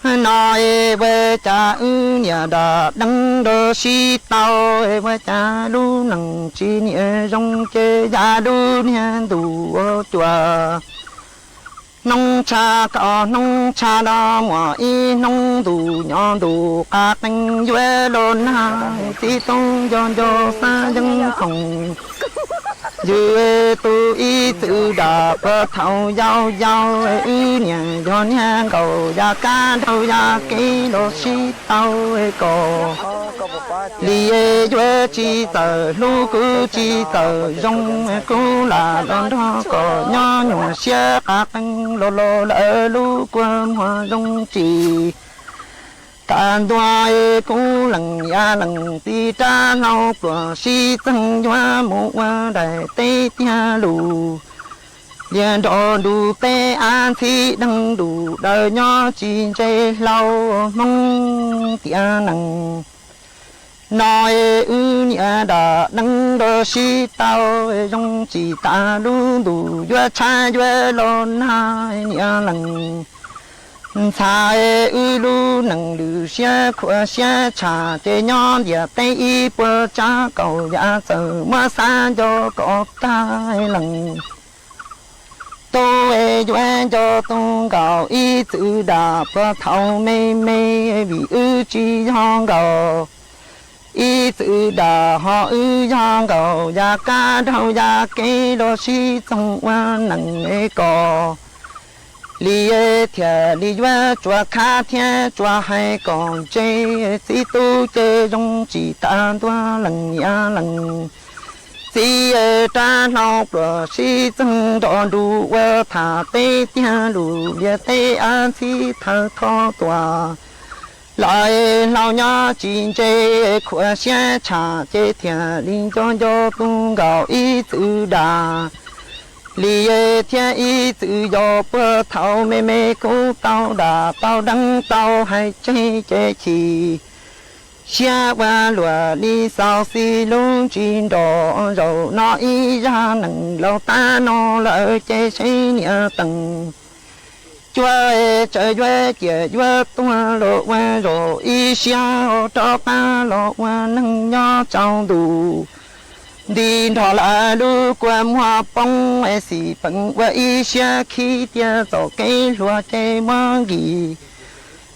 nói về cha nhà đã đăng đồ xí tao về cha lu nằng chi nhẹ trong chế gia lu nhà đủ chùa nông cha có nông cha đó mà y nông đủ nhỏ đủ cả tình duy đồn hai tí tông cho xa dân không dư tu y tự đà bơ thầu giao giao nhà cho nhà cầu gia ca thầu gia ký đồ si tao cầu li duy chi tờ lu cứ chi tờ rong cứ là đón đó có nhỏ nhỏ xe các anh lô lô lỡ lu quên hoa rong chỉ tàn đoa cũng lần ya lần ti cha lâu của si tăng hoa mũ hoa đại tê tia lù liền đỏ đủ tê an thi đăng đủ đời nhỏ chỉ dây lâu mong tia nằng nói nhà đã nâng đôi si tao trong chỉ ta đủ đủ vừa cha vừa lon hai nhà lần sai lu nâng đủ xe của xe trà chế nhon địa tây y bơ cha cầu ya giờ mà xa cho có tai lần tôi duyên cho tung cầu y tự đà bơ thâu mê mê vì chi hong cầu y tự đà họ hong cầu ya ca đâu ya cây đồ si trong hoa nâng cò li thiệt li vua chùa khá thiệt chùa hay còn chơi si tu chơi trong chỉ ta tua lần ya lần si ta nấu bữa si từng đòn đủ vợ thả tê tia đủ bia tê ăn si thở thọ tua lại lao nhá chỉ chơi khua xe trà chơi thiệt linh cho tung gạo y tự đà li thiên y tự do bơ thâu mê mê cố tao đà tao đăng tao hay chơi chơi chi xe qua lùa đi sao xì luôn chín đỏ rồi nó y ra nằng lâu ta nó lỡ chơi chơi nhớ tầng chúa chơi chúa kia chúa tua lộ qua rồi y xe cho ta lộ qua nâng nhỏ trong đủ đi thọ là lu qua hoa bông ai xì bằng qua y xe khi tia tổ cây lúa chơi mang gì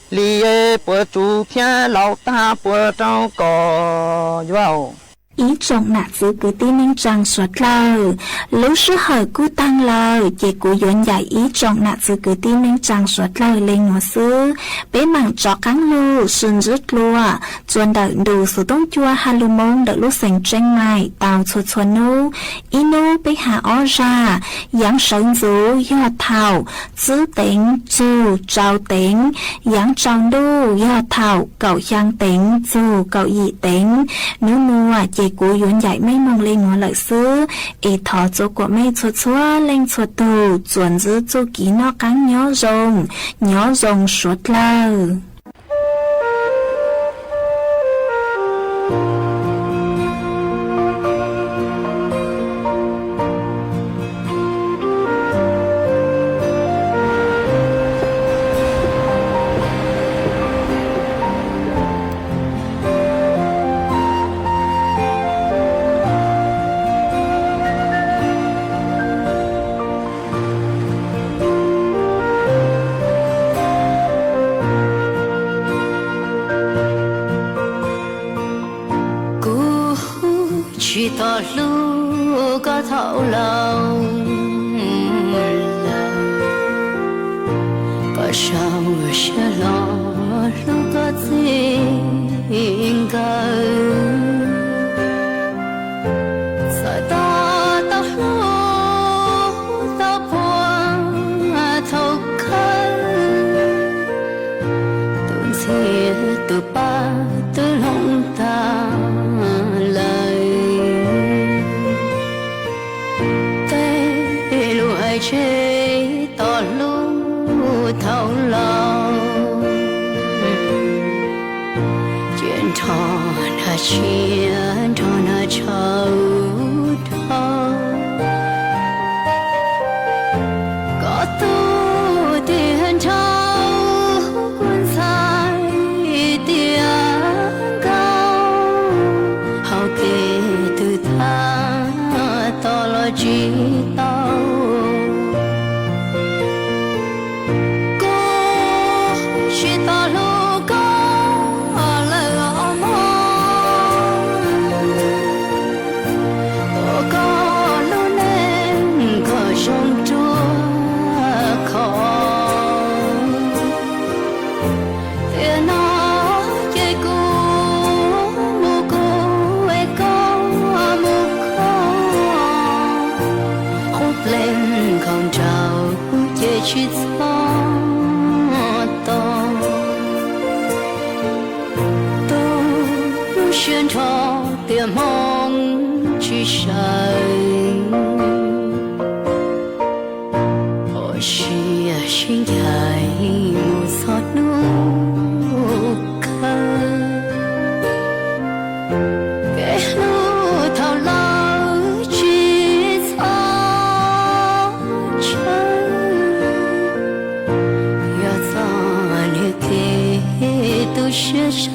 li bữa chú phía lão ta bữa trong cò vào ý trọng nạt giữ cứ tin nên rằng suốt lời lúc sư hỏi cú tăng lời chỉ cú dọn dạy ý trọng nạt giữ cứ tin nên rằng suốt lời lên ngõ sư bé mảng chó cắn lu sườn rứt lùa chuẩn đợi đủ số tông chua halu mông đợi lúc sành tranh mài tàu chuột chuột nu ý nu bé hạ ó ra giáng sống rú do thảo giữ tính dù trao tính giáng trong đu do thảo cậu giang tính dù cậu dị tính nếu mua chỉ cú dọn dạy mấy mong lên ngõ lợi sư ý thọ chỗ của mấy chuột chúa lên chuột tù chuẩn giữ chỗ ký nó cắn nhỏ rồng suốt lời chỉ tỏ lu có thấu lòng có sao sẽ lo lu có tình cờ sai ta ta lu ta buồn thâu khăn tuôn xe từ ba từ lòng ta chế tỏ lu thấu lòng chuyện thọ na chuyện thọ na châu thọ có tu tiền châu quân sai tiền cao hậu kỳ từ ta tỏ lo chi tao có 宣传的梦之声，我是心爱无所努克，给路头老去草城，要早你给都学上。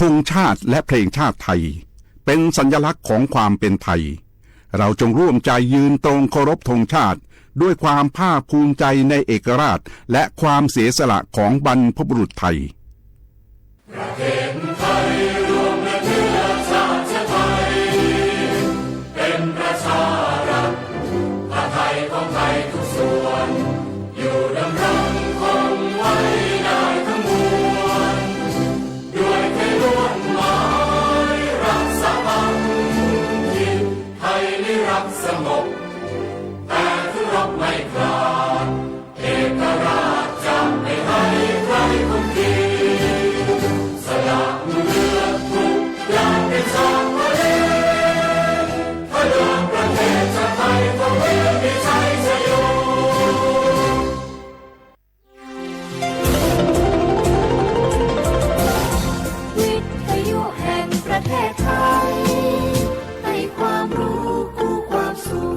ธงชาติและเพลงชาติไทยเป็นสัญลักษณ์ของความเป็นไทยเราจงร่วมใจยืนตรงเคารพธงชาติด้วยความภาคภูมิใจในเอกราชและความเสียสละของบรรพบุรุษไทยประเทศไทยรวมและเชื้อชาติไทยเป็นประชารัฐผ้าไทยของไทยทุกส่วนอยู่ดำรงคงไว้ได้ทั้งมวลด้วยไทยล้วนหมายรักษาพันธิตไทยนิรักสงบแต่ถึงรบไม่กล้าเอกราชจะไม่ให้ใครคุมขีสละเลือดทุกอย่างเป็นชาติมาเลพระดวงประเทศชาติไทยต้องมีชัยชโยวิทยุแห่งประเทศไทยให้ความรู้คู่ความสุข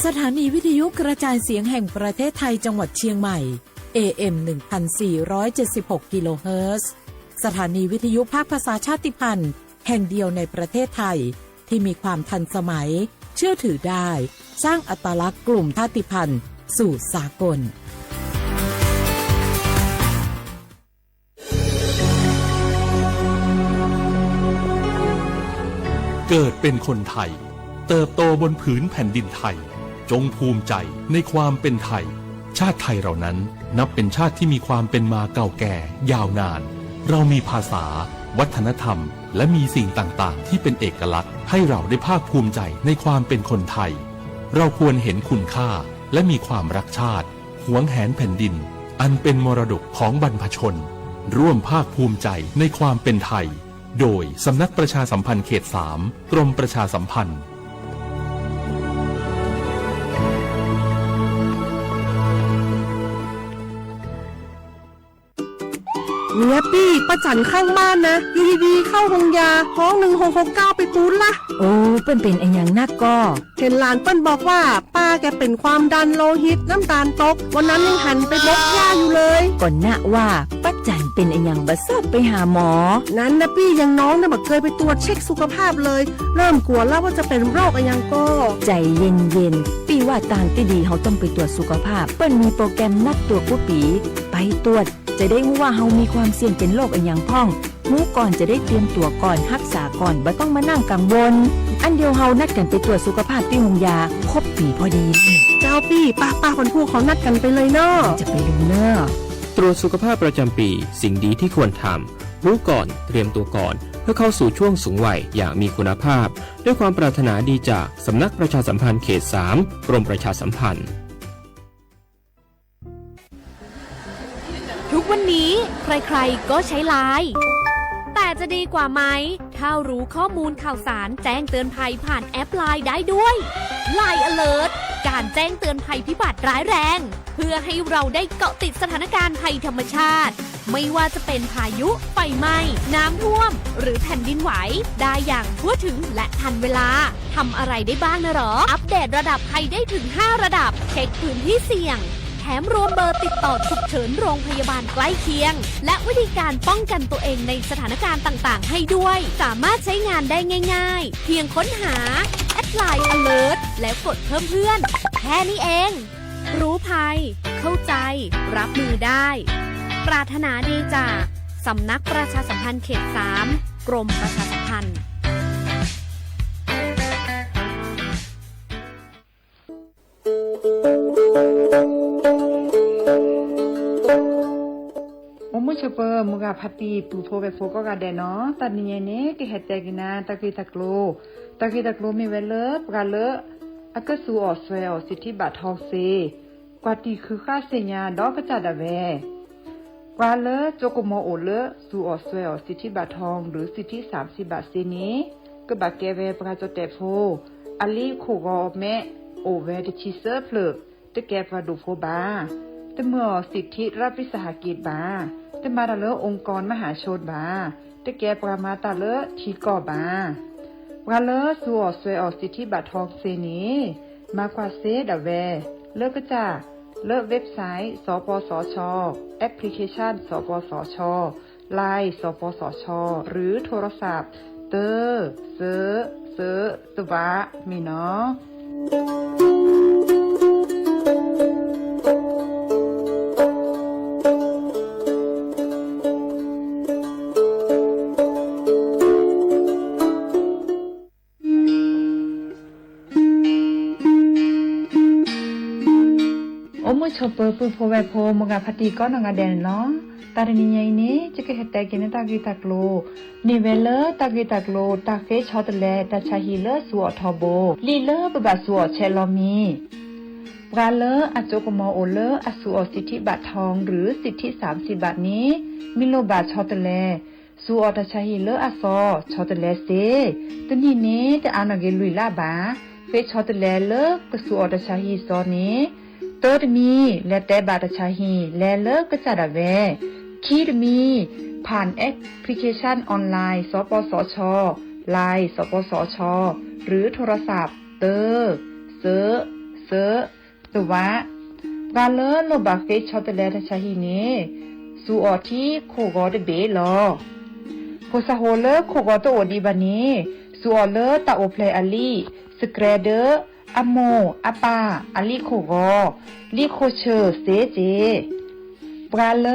สถานีวิทยุกระจายเสียงแห่งประเทศไทยจังหวัดเชียงใหม่ AM 1476 กิโลเฮิรตซ์สถานีวิทยุภาคภาษาชาติพันธุ์แห่งเดียวในประเทศไทยที่มีความทันสมัยเชื่อถือได้สร้างอัตลักษณ์กลุ่มชาติพันธุ์สู่สากลเกิดเป็นคนไทยเติบโตบนผืนแผ่นดินไทยจงภูมิใจในความเป็นไทยชาติไทยเรานั้นนับเป็นชาติที่มีความเป็นมาเก่าแก่ยาวนานเรามีภาษาวัฒนธรรม และมีสิ่งต่างๆที่เป็นเอกลักษณ์ให้เราได้ภาคภูมิใจในความเป็นคนไทยเราควรเห็นคุณค่าและมีความรักชาติหวงแหนแผ่นดินอันเป็นมรดกของบรรพชนร่วมภาคภูมิใจในความเป็นไทยโดยสำนักประชาสัมพันธ์เขต 3 กรมประชาสัมพันธ์เนี่ยปี้ประจันข้างบ้านนะอยู่ดีๆเข้าห้องยาห้อง1669ไปปูนละโอ้เปิ้นเป็นอันอย่างนักก็เห็นหลานเปิ้นบอกว่าป้าแกเป็นความดันโลหิตน้ำตาลตกวันนั้นยังหันไปบกยาอยู่เลยก่อนนะว่าป้าจันเป็นอันอย่างบ่ทราบไปหาหมอนั้นนะปี้ยังน้องนะบ่เคยไปตรวจเช็คสุขภาพเลยเริ่มกลัวแล้วว่าจะเป็นโรคอันอย่างก็ใจเย็นๆปี้ว่าต่างที่ดีเขาต้องไปตรวจสุขภาพเปิ้นมีโปรแกรมนัดตรวจผู้ปีไปตรวจจะได้รู้ว่าเฮามีความเสี่ยงเป็นโรคอันอย่างพ่องรู้ก่อนจะได้เตรียมตัวก่อนรักษาก่อนบ่ต้องมานั่งกังวลอันเดียวเฮานัดกันไปตรวจสุขภาพที่โรงยาครบปีพอดีเจ้าปี้ป้าคนผู้เขานัดกันไปเลยเนาะจะไปดูเนาะตรวจสุขภาพประจำปีสิ่งดีที่ควรทำรู้ก่อนเตรียมตัวก่อนเพื่อเข้าสู่ช่วงสูงวัยอย่างมีคุณภาพด้วยความปรารถนาดีจากสำนักประชาสัมพันธ์เขต 3 กรมประชาสัมพันธ์ทุกวันนี้ใครๆก็ใช้ไลน์แต่จะดีกว่าไหมถ้ารู้ข้อมูลข่าวสารแจ้งเตือนภัยผ่านแอปไลน์ได้ด้วย Line Alert การแจ้งเตือนภัยพิบัติร้ายแรงเพื่อให้เราได้เกาะติดสถานการณ์ภัยธรรมชาติไม่ว่าจะเป็นพายุไฟไหม้น้ำท่วมหรือแผ่นดินไหวได้อย่างทั่วถึงและทันเวลาทำอะไรได้บ้างนะหรออัปเดตระดับภัยได้ถึง5ระดับเช็คพื้นที่เสี่ยงแถมรวมเบอร์ติดต่อฉุกเฉินโรงพยาบาลใกล้เคียงและวิธีการป้องกันตัวเองในสถานการณ์ต่างๆให้ด้วยสามารถใช้งานได้ง่ายๆเพียงค้นหา Line Alert แล้วกดเพิ่มเพื่อนแค่นี้เองรู้ภัยเข้าใจรับมือได้ปรารถนาดีจากสำนักประชาสัมพันธ์เขต 3 กรมประชาสัมพันธ์มุชเปอร์มุกาพัตีปูโพเวโฟก็กะเดเนาะตัดนี้เนี่ยกิเฮตใจกินาตะกี้ตะโกลมีเวเลปกะเลอะกะสูออสเวลสิทธิบัตรทองเซกว่าตีคือค่าเสียญาดอกกะจัดะเวกว่าเลโจกโมโอเลสูออสเวลสิทธิบัตรทองหรือสิทธิ30 บาทเซนี้ก็บักแกเวปกะจเตโฟอลีโคกอแมโอเวดชิเซอร์เพลตะแกปะดูโฟบาตะเมื่อสิทธิรัฐวิสาหกิจบาตะมาตะเลอองค์กรมหาชนบาตะแกปรามาตะเลอทีก่อบาวาเลอสัวสวยออกสิทธิบัตรทองเซนี้มากว่าเซดะแวเลิกก็จะเลิกเว็บไซต์สปสช.แอปพลิเคชันสปสช.ไลน์สปสช.หรือโทรศัพท์เตอเซตวะมีเนาะมุชเปอร์ปูโพเวโพมกาพัตีก็นงาเดนเนาะตาเรนิยายนี้จะเกิดแต่กินตากิตากโลนิเวลตากิตากโลตาเฟชอตเลตาชาฮิเลสัวทอโบลีเลบบะสัวเชลอมีปราเลอโจกมอโอเลอสัวสิทธิบัตรทองหรือสิทธิ30 บาทนี้มิโลบาชอตเลสัวตาชาฮิเลอซอชอตเลเซตนี้นี้จะอานเกลุยลาบาเฟชอตเลเลกสัวตาชาฮิซอนี้เติร์ดมีและแต่บาตชาฮีและเลิกก็จะดะแวคีดมีผ่านแอปพลิเคชันออนไลน์สปสช.ไลน์สปสช.หรือโทรศัพท์เตอเซตัวะกาเลโลบาเฟชอตเลตชาฮีนี้สูออที่โคกอดเบลอโคซาโฮเลโคกอตโอดีบานี้สูออเลตาโอเพลอลีสเกรเดออะโมอะปาอะลิโคโกลิโคเชเซเจปราเล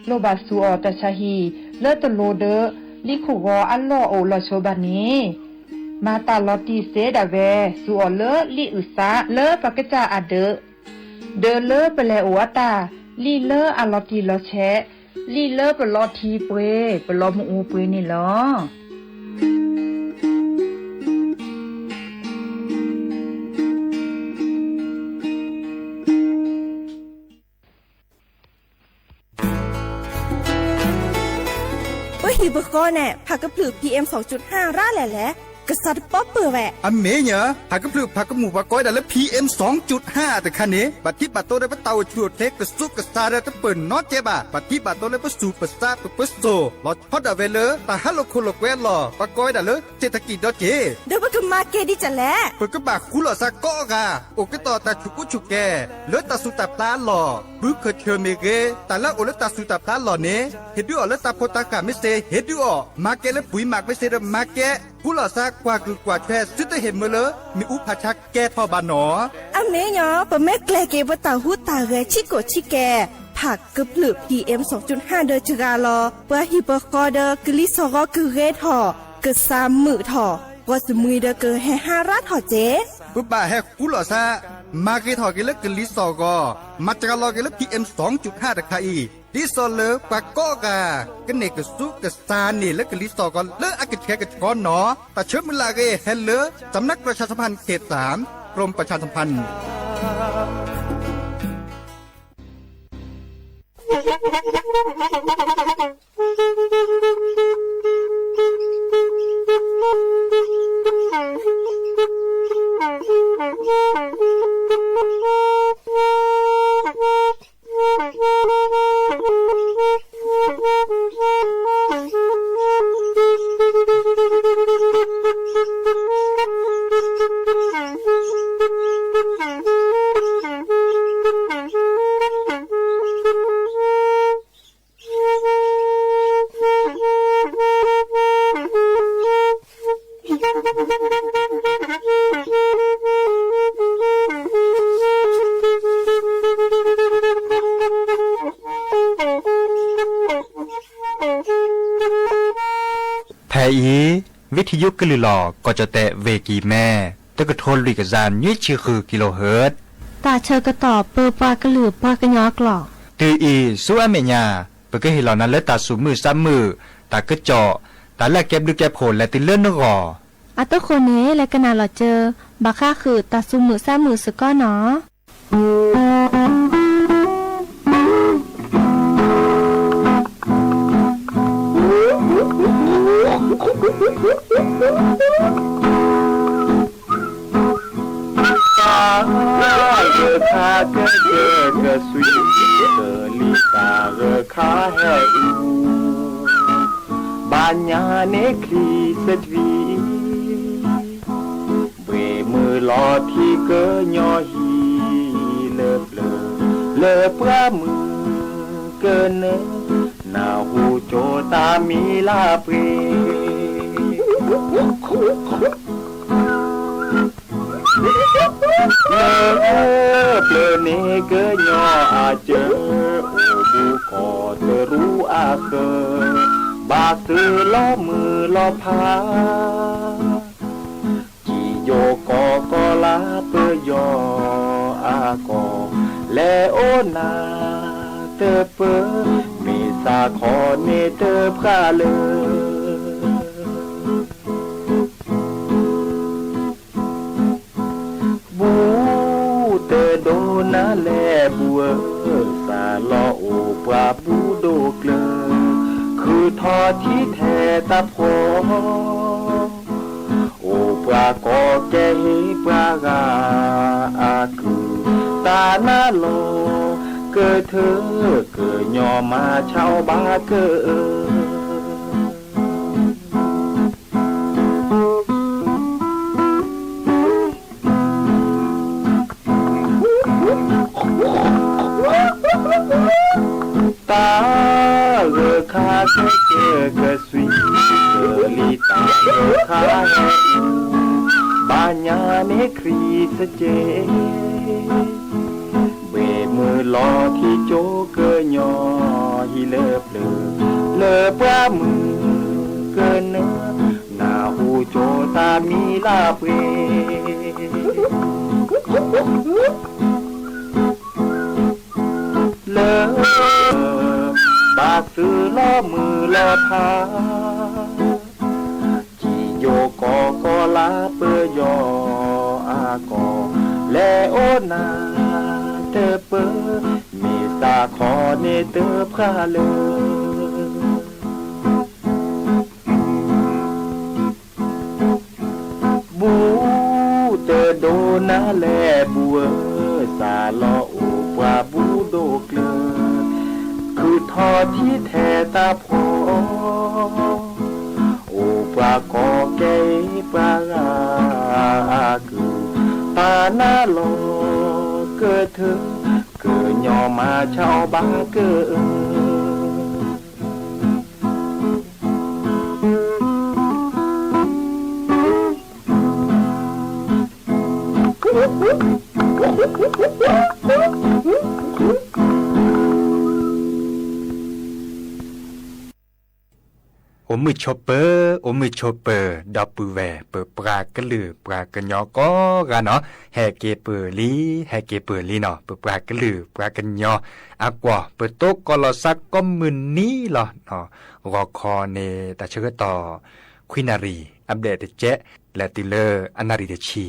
โลบาสูออตชาฮีเลตโลเดลิโคโกอัลโลโอลโชบานีมาตาลอติเซดาเวสูออเลลิอุซาเลปะกะจาอะเดเลเปเลโออะตาลิเลอะลอติลอแชลิเลเปลอทีเปเปลอมูอูเปนี่ลอ ก็แน่ผักกระปลือ PM 2.5 ร่าแหละกษัตริย์ป๊อปเปอร์แหวะอเมเนี่ยผักกระปลือผักกระหมูผักก้อยดันและ PM 2.5 แต่คันนี้บัดที่บัดโตได้ปะเตาชวดเล็กกระซุกกระซาได้ตะเปิ่นนอเจ็บบัดที่บัดโตได้ปะสูปะซาปะปะโซลอดพอดาเวเลตาฮัลโลคุลกแวลอปะก้อยดันเลยเศรษฐกิจดอเจเดี๋ยวก็มาเกดิจะแลเปิดกระบะคุลอซาก็กะโอกต่อตาชุกุชุแกเลตาสุตาปลาหล่อบึกเคเชเมเกแต่ละโอเลตาสุตาปลาหล่อเนเฮ็ดดูออเลตาโพตากะไม่เซเฮ็ดดูออมาเกและปุ๋ยหมักไม่เซดมาเกคุลอซากว่าคือกว่าแท้ซึตเห็นมื้อเลมีอุปชักแกทอบานออเมยอปะแม่แกลเกบตาหูตาเรชิโกชิแกผักกระปลือ PM 2.5 เดอจกาลอเปะฮิปกอเดอกลิซอรอกึเรทอกึ3มือทอว่าสมุยเดอกแห่5รัดทอเจปุ๊บบ่าแฮคุลอซามาเกทอเกลกลิซอกอมาจกาลอเกล PM 2.5 ตะคาอีดิซอเลปะกอกากเนกสุกสานี่และกลิซอกอเลอะกะแกกะกอนอตะเชิมลาเกเฮเลสำนักประชาสัมพันธ์เขต3กรมประชาสัมพันธ์วิทยุกลือหลอก็จะแตะเวกีแม่ตะกะโทนลุยกะจานยี่ชื่อคือกิโลเฮิรตซ์ตาเชอกระตอบเปอปากระหลือปากระยอกหลอกตืออีสู้อเมญาเปก็เห็นเหล่านั้นและตาสูมือซ้ำมือตากระเจาะตาแลกเก็บดึกแก็บโผล่และติเลื่อนนกออัตโคเนและกะนาหลอเจอบาค่าคือตาสูมือซ้ำมือสก้อเนาะque suis de l'histoire qu'a banyan écrit cette vie bwe me lo thi que nho hi le pram que ne na hu cho ta mi la pre ple ne que nho a che bu ko te ru a ke ba se lo mu lo pha chi yo ko la pe yo a ko le o na te pe mi sa kho ne te pha le do na le bua sa lo o pa bu do kle คือทอที่แท้ตาพอโอปลาก็แกหิปลากาอาคือตาหน้าโลเกิดเธอเกิดยอมาเช่าบ้าเกิดta le kha que suis de l'ita le kha banyan écrit ce che be me lo thi cho que nho hi le pa mu que ne na hu cho ta mi la pre le ba sư lo mư lo tha chỉ yo có lá bơ yo a có le o na te bơ mi sa kho ne te pha le โดนาแลบัวสาลอโอปาบูโดเกลอคือทอที่แท้ตาพอโอปากอเกปากาคือตาหน้าลอเกิดถึงเกิดยอมาชาวบ้านเกิดโอมือชอปเปอร์โอมือชอปเปอร์ดอปปูแวเปิดปลากระลือปลากระยอก็กันเนาะแฮเกเปอร์ลีแฮเกเปอร์ลีเนาะเปิดปลากระลือปลากระยออากว่าเปิดโต๊ะกอลซักก็มึนนี้หรอเนาะรอคอเนตาเชกต่อควินารีอัปเดตเจและติเลอร์อนาริเดชี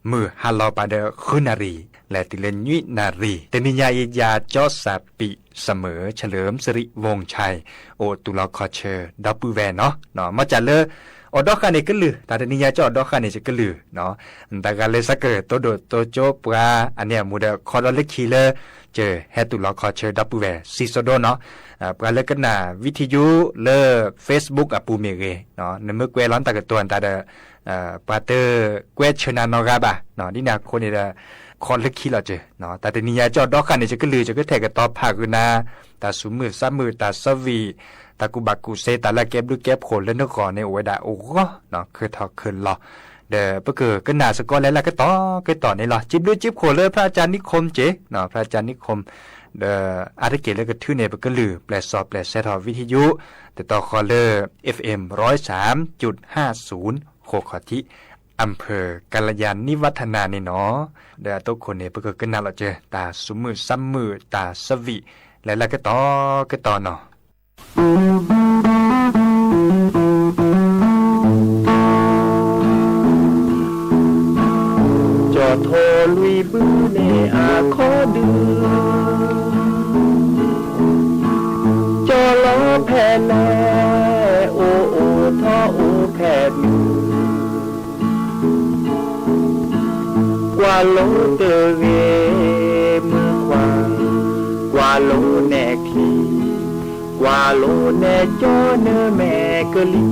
มือฮาลอปาเดคุนารีและติเลนยุนารีเตนิยายยาจอสาปิเสมอเฉลิมสิริวงชัยโอตุลาคอเชอร์ดับเบิลแวนเนาะมาจากเลออดอคาเนกลือตาเดนิยาจออดอคาเนจะกลือเนาะตากาเลสักเกอโตโดโตโจปราอันเนี้ยมูเดคอร์เลคีเลเจอเฮตุลาคอเชอร์ดับเบิลแวนซิโซโดเนาะปราเลกันนาวิทยุเลFacebook อะปูเมเรเนาะในเมื่อเกวร้อนตากตัวตาเดปาเตอร์เกวชนานอกาบะเนาะนี่นาคนนี่คอนเล็กขี้เราเจอเนาะแต่เดนิยาจอดอกคันนี่จะก็ลือจะก็แทกกับตอภาคนาตาสุมือซ้ำมือตาสวีตากุบักกุเซตาละเก็บดูเก็บผลแล้วนึกก่อนในโอเวดาโอ้เนาะคือทอคืนรอเด้อเพื่อเกิดก็นาสกอแล้วละก็ต่อในรอจิบดูจิบโขเลยพระอาจารย์นิคมเจเนาะพระอาจารย์นิคมอาริเกตแล้วก็ทื่อในเพื่อก็ลือแปลสอบแปลเซทอวิทยุแต่ต่อคอเลอร์ FM 103.50 โคขอทิอำเภอกัลยาณิวัฒนานี่เนาะเดี๋ยวทุกคนเนี่ยเพื่อก็น่าเราเจอตาสุมือซ้ำมือตาสวิและก็ต่อเนาะจอโทลุยบื้อเนอาขอดือจอล้อแผ่แลโอท่อโอแผ่มือกว่าโลเตเวมือควางกว่าโลแนคีกว่าโลแนจอเนแม่กะลี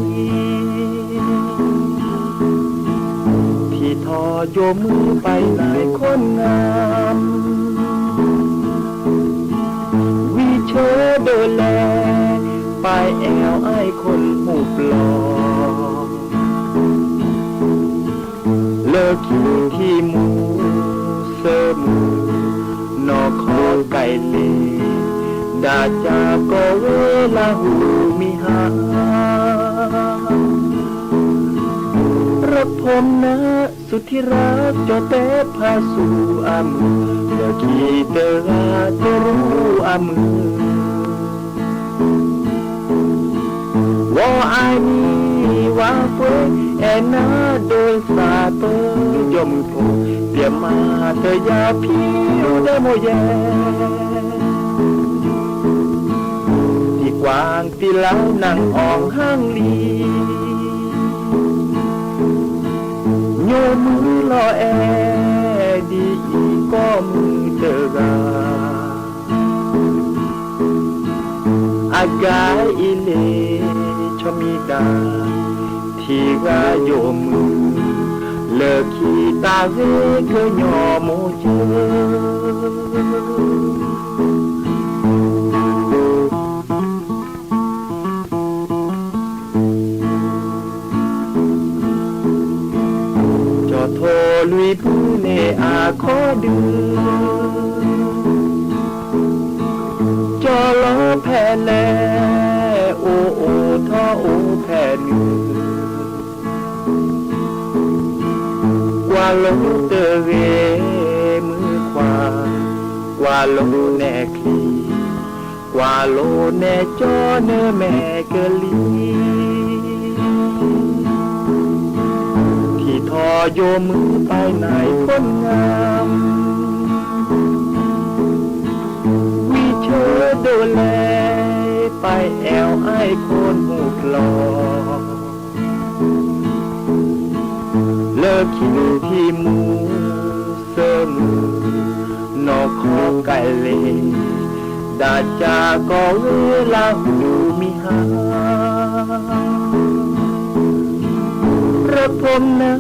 ที่ทอโยมือไปหลายคนงามวิเชอเดแลไปแอวไอ้คนหูปลอเลิกคิวที่มูเสมูนอคอไก่เลดาจาก็เวลาหูมิหารักผมนะสุดที่รักจอเตพาสู่อามือเลิกขีเตราเตรู้อามือว่าไอ้นี่ว่าเฟยแอนนาโดยสาเตยอมโผเปียมาเตยาพิวได้โมแยที่กวางที่เล้านั่งอ่องห้างลีโยมือรอแอดีก็มือเตราอากาอิเลชมิดาที่กาโยมือเลิกขีตาเวเคยยอโมเจจอโทลุยพื้นเนอาขอดือจอล้อแผ่แลโอท่อโอแผ่นือกว่าโลเตเวมือขวากว่าโลแนคลีกว่าโลแนจอเนแม่กะลีที่ทอโยมือไปไหนคนงามวิเชอโดแลไปแอวไอ้คนหูปลอเลิกคิวที่มู มือนอขอไก่เลดาจาก็เวลาหูมีหาพระพรหมนะ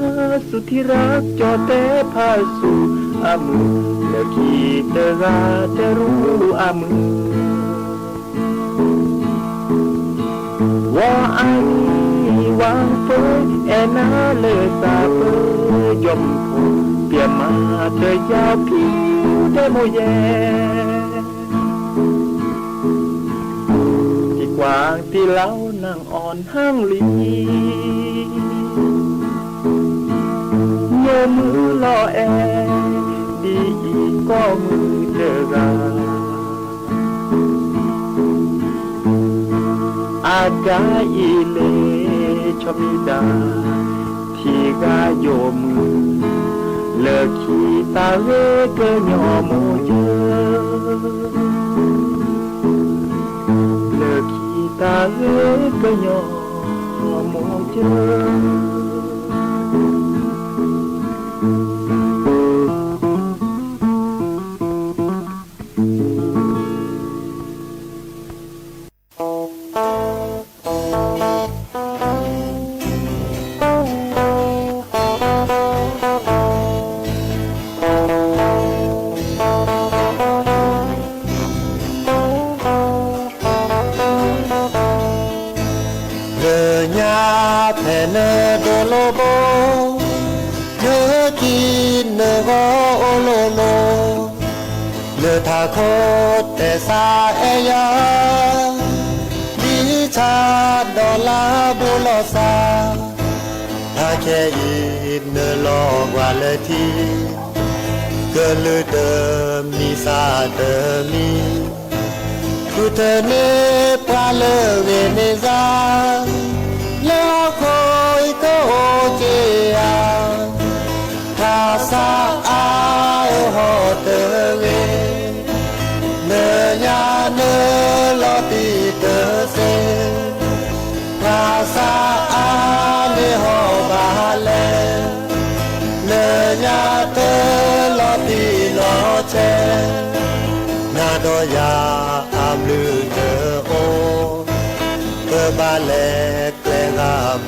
สุดที่รักจอแต่พาสู่อามือเลิกขีเตราจะรู้อามือว่าอันวางเฟยแอนาเลสาเปยมพูเปียมาเธอยาวผิวเดโมแยที่กวางที่เล้านางอ่อนห้างลีโยมือล่อแอดีอีกก็มือเจอราอากาอีเลชมิดาที่กาโยมือเลิกขีตาเวเกยอโมเจเลิกขีตาเวเกยอโมเจทาโคแต่สาเอยาดิชาดอลาบุลอซาถ้าแค่ยินเนลอกว่าเลยทีเกินลือเดิมมีซาเดิมมีคือเธอเนปาเลเวเนซาแล้วคอยโตเจียทาซาอาโฮเตเวเนยาเนลอติเตเซภาษาอาเลโฮบาเลเนยาเตลอติลอเชนาโดยาอาบลือเตโอเตบาเลเกลงาโบ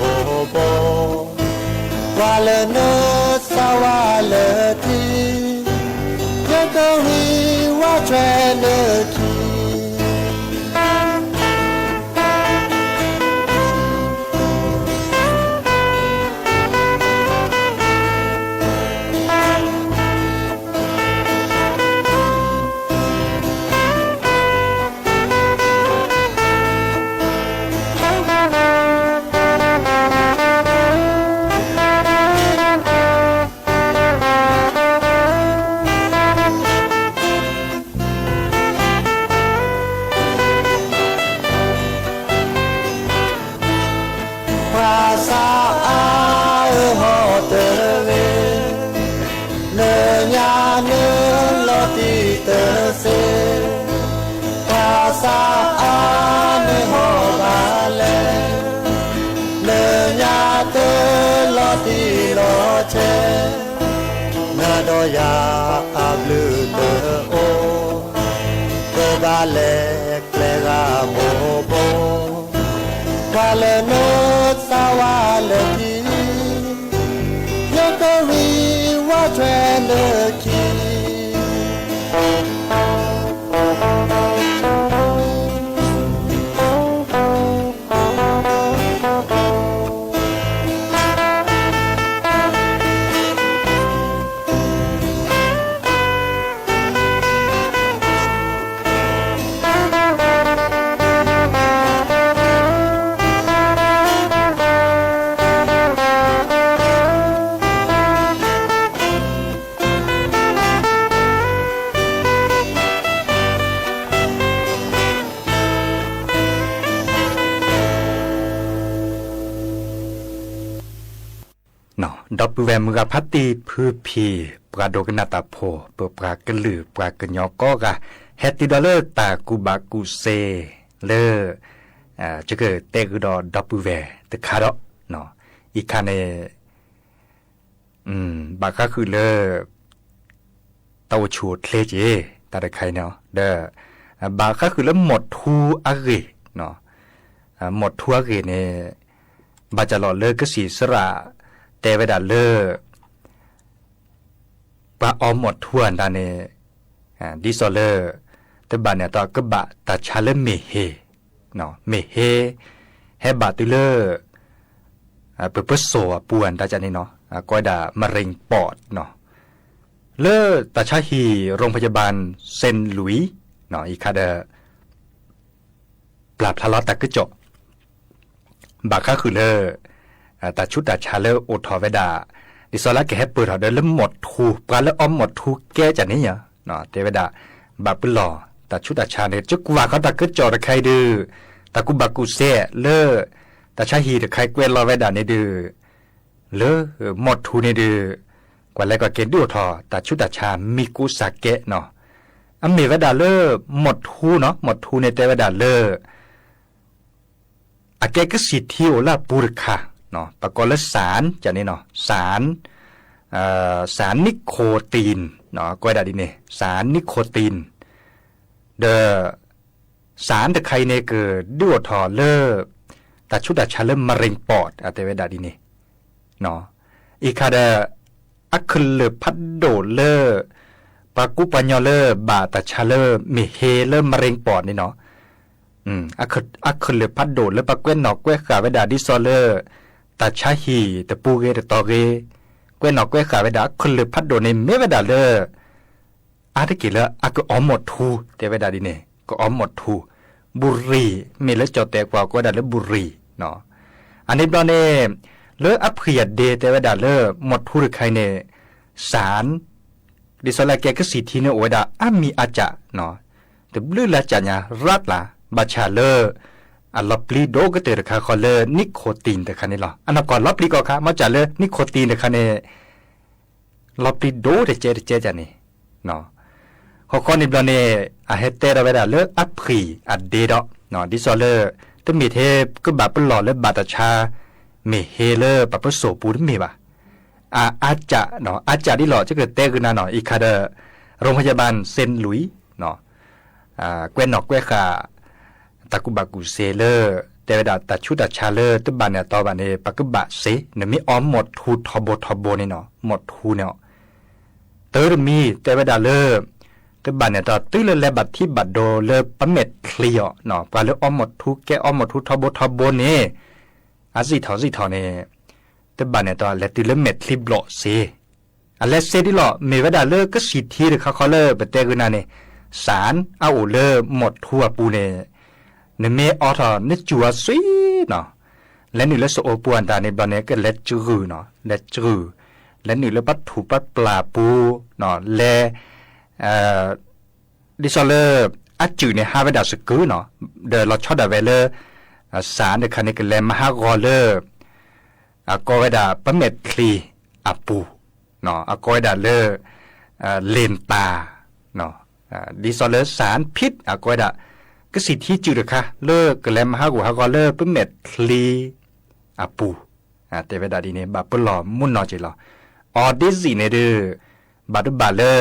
โบวาเลเนสาวาเลทีก็รีว่าแทรเนคีนาโดยาอาบลือเตโอเตบาเลเกลกาโบโบวาเลโนสาวาเลทียกรีว่าแทรเนคีดอกแวมือพัตตีพือพีปราโดกนาตาโพเปปรากลือปรากยอกอกะเฮติดอเลอร์ตากูบากูเซเลจะเกิดเตกดอดอกแวตะคาดอเนาะอีกคันเนบาก็คือเล เต้าชูดเลเจตาได้ใครเนาะเด้อบาก็คือแล้วหมดทูอะเกเนาะหมดทูอะเกเนี่ยบาจะหล่อเลิกก็สีสระแต่เวลาเลิกปะออมหมดทั่วดาเนี่ยดิซอเลอร์แต่บาเนี่ยต่อก็บะตาชาเลเมเฮเนาะเมเฮเฮบาตุเลอร์เปิดโซป่วนตาจันนี่เนาะก็ด่ามะเร็งปอดเนาะเลอตาชาฮีโรงพยาบาลเซนต์หลุยส์เนาะอีกคาเดปราบทะเลาะตะกึจบาค่าคือเลอตาชุดตาชาเลอร์โอทอเวดาดิซอลาแกเปิดเอาเดินแล้วหมดทูปลาแล้วอ้อมหมดทูแกจันนี่เนาะเทเวดาบาปุลลอตาชุดตาชาเนี่ยจุกว่าเขาตะกึจอตะใครดื้อตะกุบากุเซ่เลอตาชาฮีตะใครเกวนรอเวดาเนี่ยดื้อเลอหมดทูเนี่ยดื้อกว่าแล้วก็เกณฑ์ดูทอตาชุดตาชามีกุสาเกะเนาะอเมเวดาเลอหมดทูเนาะหมดทูในเทเวดาเลออาแกก็สิทิโอลาปูรคาเนาะปรากฏแล้วสารจากนี้เนาะสารนิโคตีนเนาะก็ได้ดิเนี่ยสารนิโคตีนเดอสารตะไคเนเกอดูทอเลอแต่ชุดตาชาเลมะเร็งปอดอาเตเวดาดิเนี่ยเนาะอีคาเดอัคเลพัดโดเลอปากุปัญญเลอบาตาชาเลเมเฮเลมะเร็งปอดนี่เนาะอัคเลพัดโดเลปาเกวนนอกเกวขาเวดาดิซอเลอตาชาฮีตะปูเกตะตอเกเกวนนอกเกวขาเวดาอัคเลพัดโดในเมเวดาเลออาตะกิเลอะก็ออมหมดทูเตเวดาดิเนี่ยก็ออมหมดทูบุรีเมเลจอแตกกว่าก็ได้เลบุรีเนาะอันนี้บลอเน่เลออัพเพียดเดเตเวดาเลอหมดทูหรือใครเนี่ยสารดิสลาแกก็สิทีเนโอเวดามีอาจะเนาะแต่ลือละจัญญารัดละบาชาเลอลอบลีโดก็เตอร์ค่ะคอเลอนิโคตินแต่คันนี้หรออันนั้นก่อนลอบลีก็ค่ะมาจากเลอนิโคตินแต่คันนี้ลอบลีโดแต่เจจันนี่เนาะข้อข้อนี้บลอเน่เฮเตอร์เวดาเลออัพพีอัดเดดเนาะดิซอเลอต้องมีเทปก็บาปหล่อเลอบาตชาเมเฮเลอปะปะโสปูดมีป่ะอาจจะเนาะอาจจะที่หล่อจะเกิดเตขึ้นมาหน่อยอีกคาเดอโรงพยาบาลเซนต์หลุยส์เนาะเกวนนอกเกวขาตะกุบากุเซเลอร์เตวดาตาชุดาชาเลอร์ตุบานเนี่ยตอบานเนี่ยปักบะเซเนี่ยมีอ้อมหมดทูทอบนี่เนาะหมดทูเนี่ยเตอร์มีเตวดาเลอร์ตุบานเนี่ยตอตื้อเลบัดที่บัดโดเลปะเม็ดเคลียเนาะปลาเลอ้อมหมดทูแกอ้อมหมดทูทอบเนี่ยอาสิทอเนี่ยตุบานเนี่ยตอเลติเลเม็ดคลิบโลเซอันเลเซดิโลเมวดาเลอร์ก็สิทีหรือเขาเลอร์เปเตกุนาเนี่ยสารเอาเลอร์หมดทั่วปูเนี่ยในเมออทอเนจัวซีเนาะและนี่เลสโอปวนตาในบอเนก็เลจือเนาะเลจือและนี่เลปัดถูปัดปลาปูเนาะเลดิซอเลอร์อัจจือในฮาเวดาสกูเนาะเดอลอชอดาเวเลอร์สารในคันนี้ก็เลมหากอเลอร์กอเวดาปะเม็ดคลีอาปูเนาะกอเวดาเลอร์เลนตาเนาะดิซอเลอร์สารพิษกอเวดาก็สิที่จืดค่ะเลิกก็แลมหากูหาก็เลิกเปิ้นเม็ดคลีอาปูแต่เวลาดีเนี่ยบาปหล่อมุ่นนอจิหรอออดิสิเนี่ยดื้อบาดุบาเลอ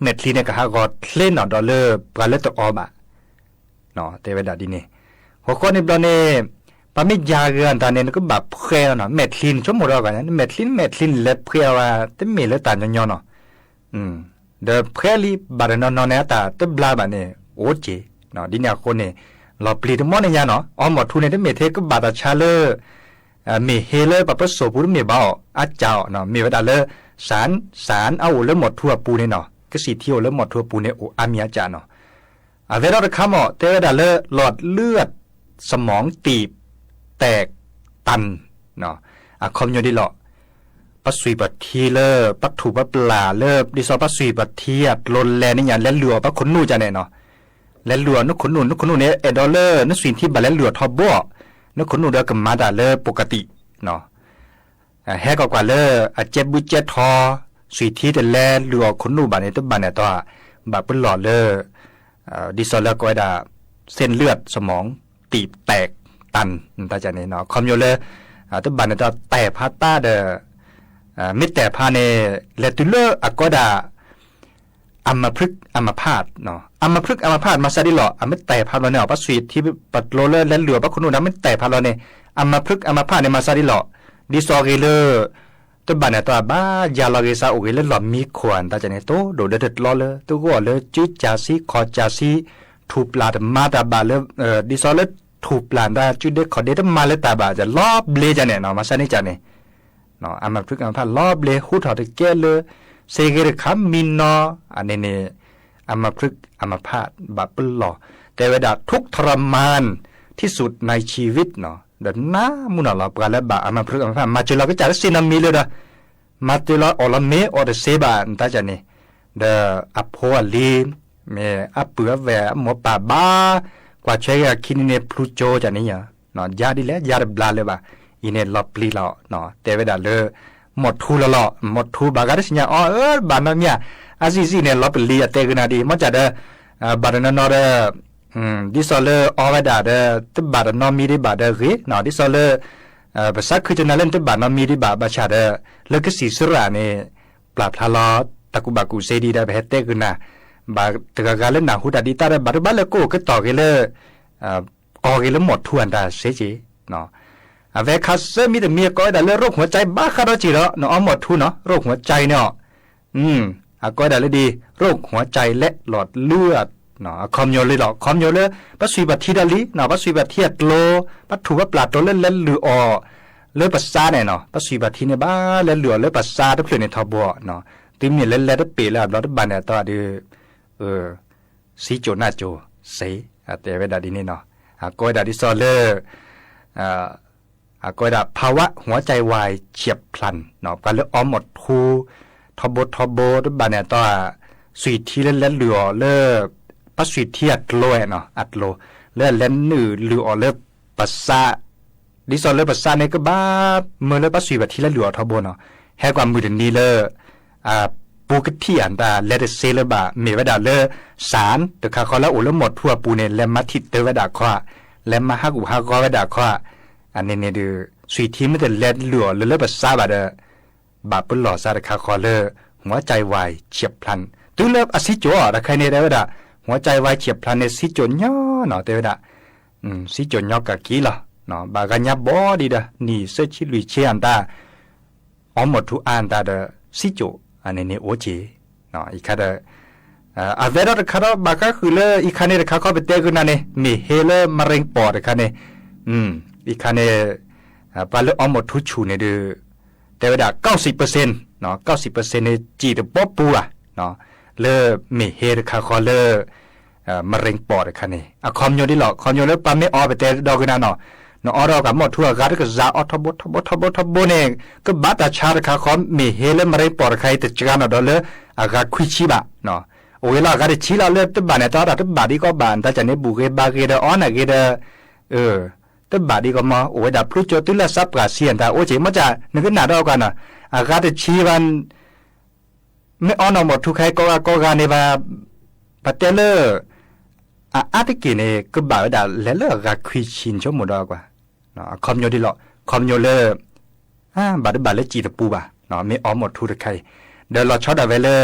เม็ดคลีเนี่ยก็หาก็เล่นนอดอเลอร์ปลาเลตออบะเนาะแต่เวลาดีเนี่ยหัวข้อในบลอเนี่ยปาไม่ยาเกินตาเนี่ยก็แบบเพลียเนาะเม็ดคลีนชั่วโมงเดียวกันเม็ดคลีนเล็บเพลียว่าแต่เม็ดเล็บตาย้อนเนาะเดอเพลียลีบาดนอนเนี่ยตาตบลาบะเนี่ยโอเจเนาะดิเนี่ยคนเนี่ยเราปลีดมอเนี่ยเนาะอ๋อหมดทุนเนี่ยเมเทก็บาดชาเลอร์เมเฮเลอร์ปะปะโสปูเมบ่อาเจ้าเนาะเมวดาเลอร์สารเอาเลอหมดทั่วปูเนี่ยเนาะก็สิเที่ยวเลอหมดทั่วปูเนี่ยโออามีอาจาเนาะเวลาเราคำเตวดาเลอร์หลอดเลือดสมองตีบแตกตันเนาะคอมโยดิหลอปัสสุยปัทีเลอร์ปัถูปัปลาเลอดิซอปัสสุยปัทีอ่ะลนแลนี่อย่างและเหลือปัขนนูจะเนี่ยเนาะและหลัวนึกขนุนเนี่ยดอลเลอร์นึกสิ่งที่บาและหลัวทอบบ่นึกขนุนเดียวกับมาดาเลอร์ปกติเนาะแฮกว่าเลอร์เจ็บบุเจ็บทอสิ่งที่แต่แลหลัวขนุนบาเนี่ยตัวบาเนี่ยตัวบาเป็นหล่อเลอร์ดิซอลเลอร์ก็ได้เส้นเลือดสมองตีบแตกตันตาจาเนี่ยเนาะคอมโยเลอร์ตัวบาเนี่ยตัวแต่พาต้าเดอมิแต่พาเนเลตุเลอร์ก็ได้ อัมพฤกษ์อัมพาตเนาะอัมพฤกษ์อัมพาตมาซะดิหรออัมไม่แต่พาเราเนี่ยปัสวีที่ปัดโลเลอร์และเหลือปักคนนู้นไม่แต่พาเราเนี่ยอัมพฤกษ์อัมพาตเนี่ยมาซะดิหรอดิซอเกเลอร์ตัวบ้านเนี่ยตัวบ้ายาลาเกซาโอเกเลอร์หล่อมีขวานตาจะเนี่ยโตโดดเด็ดล้อเลยตัวก็เลยจุดจาซีคอจาซีถูปลาดมาตาบาเลยดิซอเลถูปลาดาจุดเด็ดขอเด็ดมาเลยตาบาจะลอบเลจะเนี่ยเนาะมาซะนี่จะเนี่ยเนาะอัมพฤกษ์อัมพาตลอบเลหูถอดเกลือเซเกเรคัมมินเนาะอันนี้เนี่ยอัมพฤกษ์อัมพาตบาปหล่อแต่เวลาทุกทรมานที่สุดในชีวิตเนาะเดินหน้ามุนเราปราและบาอัมพฤกษ์อัมพาตมาเจอเราก็จะได้สินามีเลยนะมาเจอเราอลเมออเดเซบานตาจันนี่เดออโพลีเมอเปือแวหมอป่าบ้ากว่าใช้คินเนพลูโจจันนี่เนาะยาดีแล้วยาบลาเลยบ่าอินเนลอปลีเราเนาะแต่เวลาเลยหมดทูละหมดทูบากาได้สิญญาอ๋อบานนั้นเนี่ยอาซิเนี่ยลอปลีเตกนาดีมันจะเดบาดนั้นเนาะดิซอเลออเวดาเดตบาดนอมีดิบาดเกเนาะดิซอเลภาษาคือจะนั่นเล่นตบาดนอมีดิบาบาชาเดเลกสีสุราเนี่ยปราบทะลอตะกุบากุเซดีได้เฮเตกนะบาตะกาเล่นนาหูดาดิตาเดบาดบาเลโกก็ต่อกันเลยออกกันแล้วหมดทวนได้เสียจีเนาะเวคัสมีแต่เมียก็ได้เลยโรคหัวใจบ้าคาราจีแล้วเนาะหมดทุนเนาะโรคหัวใจเนาะก็ได้เลยดีโรคหัวใจและหลอดเลือดเนาะคอมโยเลยหรอคอมโยเลยปัสวีบัติดาลีเนาะปัสวีบัติโลปัถูว่าปลาตัวเล่นเล่นหรืออเลือดปัสสาวะเนาะปัสวีบัติเนี่ยบ้าเล่นเหลือเลือดปัสสาวะทุกเรื่องในทบัวเนาะตีมีเล่นเล่นทุกปีแล้วเราทุกบ้านเนี่ยตัวดีสีโจหน้าโจเสียแต่เวลาดีนี่เนาะก็ได้ดิซอเลอร์ก็ได้ภาวะหัวใจวายเฉียบพลันเนาะก็เลยหมดทูทบทุกบ้านเนี่ยตัวสุยที่เล่นเหลือเลือดปัสสุยที่อัดโลเนาะอัดโลเลือดเล่นหนือเหลือเลือดปัสสาวะดิซอเลอร์ปัสสาวะเนี่ยก็บ้าเมื่อเลือดปัสสุยแบบที่เล่นเหลือทบเนาะแห่ความมือเดินนี้เลยปูกที่อันตาเลดเซเลบะเมวดาเลสารแต่ข้าเขาแล้วอุลหมดทั่วปูเนี่ยและมาทิดเตวดาข้อและมาฮักอุฮักกอวดาข้ออันนี้เนี่ยดูสุยที่ไม่แต่เล็ดเหลือเลยปัสสาวะเด้อบาปเป็นหล่อซาแต่ข้าเขาเลยหัวใจวายเฉียบพลันตัวเล็บอสิโจแต่ใครเนี่ยเด้อดาหัวใจวายเฉียบพลันเนี่ยสิโจย่อเนาะเด้อดาสิโจย่อกะกี้ล่ะเนาะบากันยับบอดีดานี่เสชิลุยเชียนตาอหมดทุอันตาเด้อสิโจอันนี้โอจีเนาะอีกคาเดอาเวลาคาร์บากาคือเลยอีกคันนี้เขาไปเตะกันนั่นเองมีเฮเลมะเร็งปอดคันนี้อีกคันนี้ปลาเลือดอมดทุชูเนี่ยดูแต่ว่า90%เนาะ90%เนี่ยจีดป๊อปปูอ่ะเนาะเลยมีเฮเลเขาเลยมะเร็งปอดคันนี้คอมโยดิหรอคอมโยเลยปลาไม่ออกไปเตะดอกกันนั่นเนาะเนาะออกกับหมดทั่วกันก็จะทบเนี่ยก็บัตรชาร์เขามีเฮเลมะเร็งปอดใครติดเชื้อเนาะดอเลยก็คุยชีบะเนาะโอ้ยเราก็ได้ชี้เราเลือกตัวบ้านเนี่ยตอนเราตัวบ้านดีก็บ้านแต่จะเนี่ยบุกเกบาเกเดออ่อนเกเดตัวบ้านดีก็มาโอ้ยดับพลุจตุลสับกาเสียนแต่โอ้ยเจ๋งมั้งจ้ะนึกหน้าเรากันนะก็ได้ชี้วันไม่อ่อนหมดทุกใครก็การเนี่ยว่าปัตเตเลอร์อาทิตย์กินเนี่ยก็บ้านดับแล้วเราก็คุยชินชั่วโมงกว่าเนาะคอมโยดีหรอคอมโยเลอร์บ้านเลยจีตปูบ่ะเนาะไม่อ่อนหมดทุกใครเดี๋ยวเราช็อตเอาไว้เลย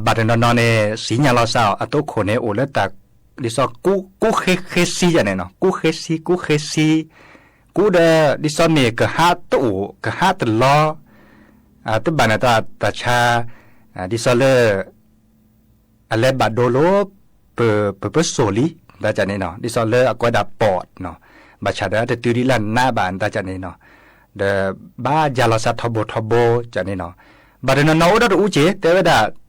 บัดนั้นนอนเนี่ยสีญาลาสาวอัตโตคนเนี่ยโอเลตักดิซอกูเคซีจังเนี่ยเนาะกูเคซีกูเดดิซอเนี่ยก็หาตู้ก็หาตลอตัวบ้านน่ะตาชาดิซอเลอะไรบัดโดโลเปโซลีตาจังเนี่ยเนาะดิซอเลอากวาดาปอดเนาะบัดชาดาแต่ตุดิลันหน้าบ้านตาจังเนี่ยเนาะเดบ้ายาลาสาทบจังเนี่ยเนาะบัดนั้นเอาได้รู้เจแต่ว่า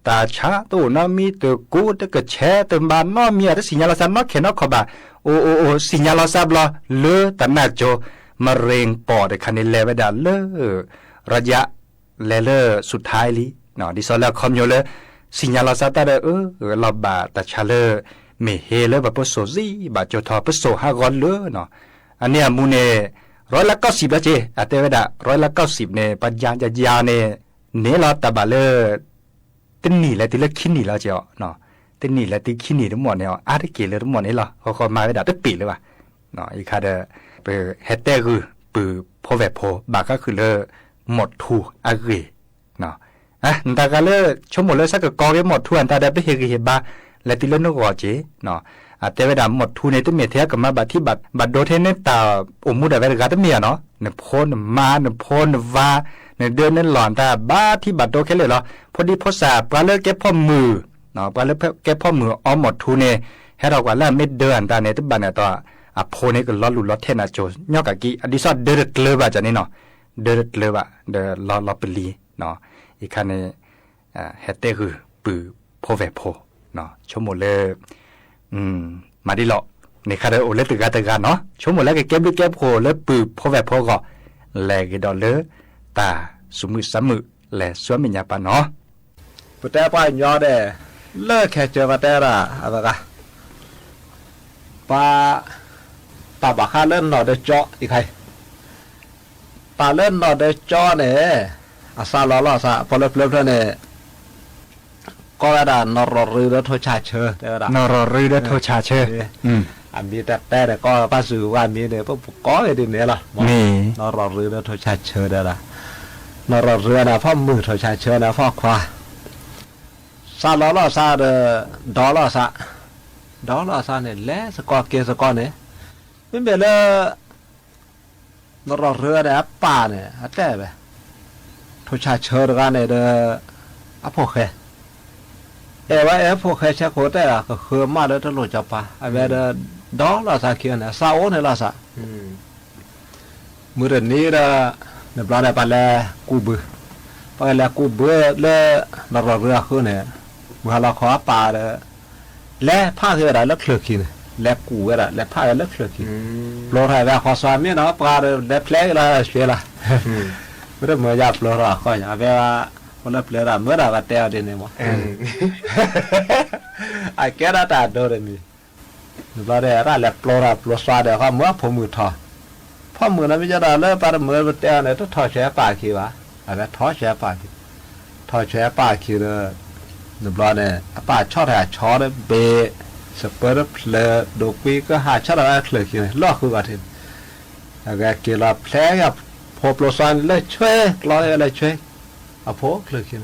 ตาชาตัวน้ามีตัวกูตัวก็แช่ตัวบ้านน้ามีอะไรสิญญาลาซาน้าเขียนน้าขบ่าโอ้สิญญาลาซาบลาเลอแต่น่าโจมะเร็งปอดคันนี้เลวดาเลอระยะเลอสุดท้ายลีเนาะดิซอลแล้วคอมโยเลสิญญาลาซาตาเดเราบาตาชาเลเมเฮเลบะปโซซีบาโจทอปโซฮากอนเลเนาะอันเนี้ยมูเน190ละเจแต่ว่า190เนี่ยปัญญาจะยาเนี่ยเนี่ยเราตาบาเลตินี่แหละที่เลิกคิดนี่แล้วเจ้าเนาะตินี่แหละที่คิดนี่ทั้งหมดเนี่ยอาทิเกเลยทั้งหมดนี่หรอเขามาไว้ด่าตั้งปีเลยว่ะเนาะอีกคาเดเปเฮตเตคือปือพอแบบพอบาก็คือเลหมดทูอาเกเนาะ ตากะเลชั่วโมงเลยสักกอเกหมดทวนตาได้ไปเฮกเฮบาและติเลนกอเจเนาะแต่เวลาหมดทุนในตัวเมียเทียกับมาบัดที่บัดโดเทนในตาอมุดได้เวลาตัวเมียเนาะเนี่ยพ่นมาเนี่ยพ่นว่าเนี่ยเดินนั่นหลอนตาบ้าที่บัดโดแค่เลยเหรอพอดีพอสาปลาเลิกแก้พ่อมือเนาะปลาเลิกแก้พ่อมือเอาหมดทุนเนี่ยให้เรากว่าแล้วไม่เดินตาเนี่ยตัวบัดเนี่ยตัวโพนี่ก็ล้อหลุดล้อเทนโจยอกกะกี้อดีซอเดินเลยว่าจะนี่เนาะเดินเลยว่าเดินล้อเปลีเนาะอีกคันเนี่ยเฮเตคือปือโพเวโพเนาะชั่วโมงเลยมาดิหรอในคาราโอเล่ตึกกันเนาะชั่วโมงแล้วก็เก็บโพแล้วปือโพเวโพก็แลกดอลเลอร์ตาสมือสมือและสวมิญญาปะเนาะปุตตะป้ายอเด้เลิกแค่เจอมาแต่ละอะไรกันป้าบักข้าเล่นหน่อเดจออีกใครป้าเล่นหน่อเดจอเนี่ยอาซาล้อซาพอเลิกเนี่ยก็ได้นรรือเดโทชาเชอได้นรรือเดโทชาเชออันนี้แต่ก็ป้าสื่อว่ามีเนี่ยพวกก้อยดินเนี่ยล่ะนี่นรรือเดโทชาเชอได้ละนรรือนะพ่อมือโทชาเชอนะพ่อควาซาล้อซาเดดอล้อซาเนี่ยแล่สกอเกสกอเนี่ยไม่เป็นเลยนรรือเนี่ยป่าเนี่ยแต่แบบโทชาเชอกันเนี่ยเดอพวกแค่ว่าพวกแค่เช็คโคตรแต่ก็คือมาเดตลอดจับปะไอ้แบบดอล้อซาเขียนเนี่ยซาโอเนี่ยล้อซามือเดินนี้เดเนี่ยปลาเนี่ยปลาแลกูบือปลาแลกูบือเล่นรเรือคือเนี่ยเมื่อเราขอปลาเดและผ้าคืออะไรแล้วเคลือกินและกูอะไรและผ้าแล้วเคลือกินโปรไทยแบบขอสอนเนี่ยเนาะปลาและเพลย์อะไรเสียละไม่ได้เมื่อยับโปรราก็อย่างแบบว่าคนละเพลย์ละเมื่อเราก็เตะดินเนี่ยมั้งไอ้แก่ละตาโดนนี่ปลาเดอะไรและโปรราโปรสวาเดเขาเมื่อผมมือทอพ่อมือนั้นไม่จะได้เลยปลาเมื่อเตะเนี่ยต้องทอแฉปลาขี้วะไอ้แบบทอแฉปลาขี้เลยนึกว่าเนี่ยป้าชอบหาชอเลยเบสเปอร์เพลดูปีก็หาชอบอะไรเพลกินล้อคือว่าทิ้งแล้วก็กินละเพลกับพอปลอสันเลยช่วยกลอยอะไรช่วยพอเพลกิน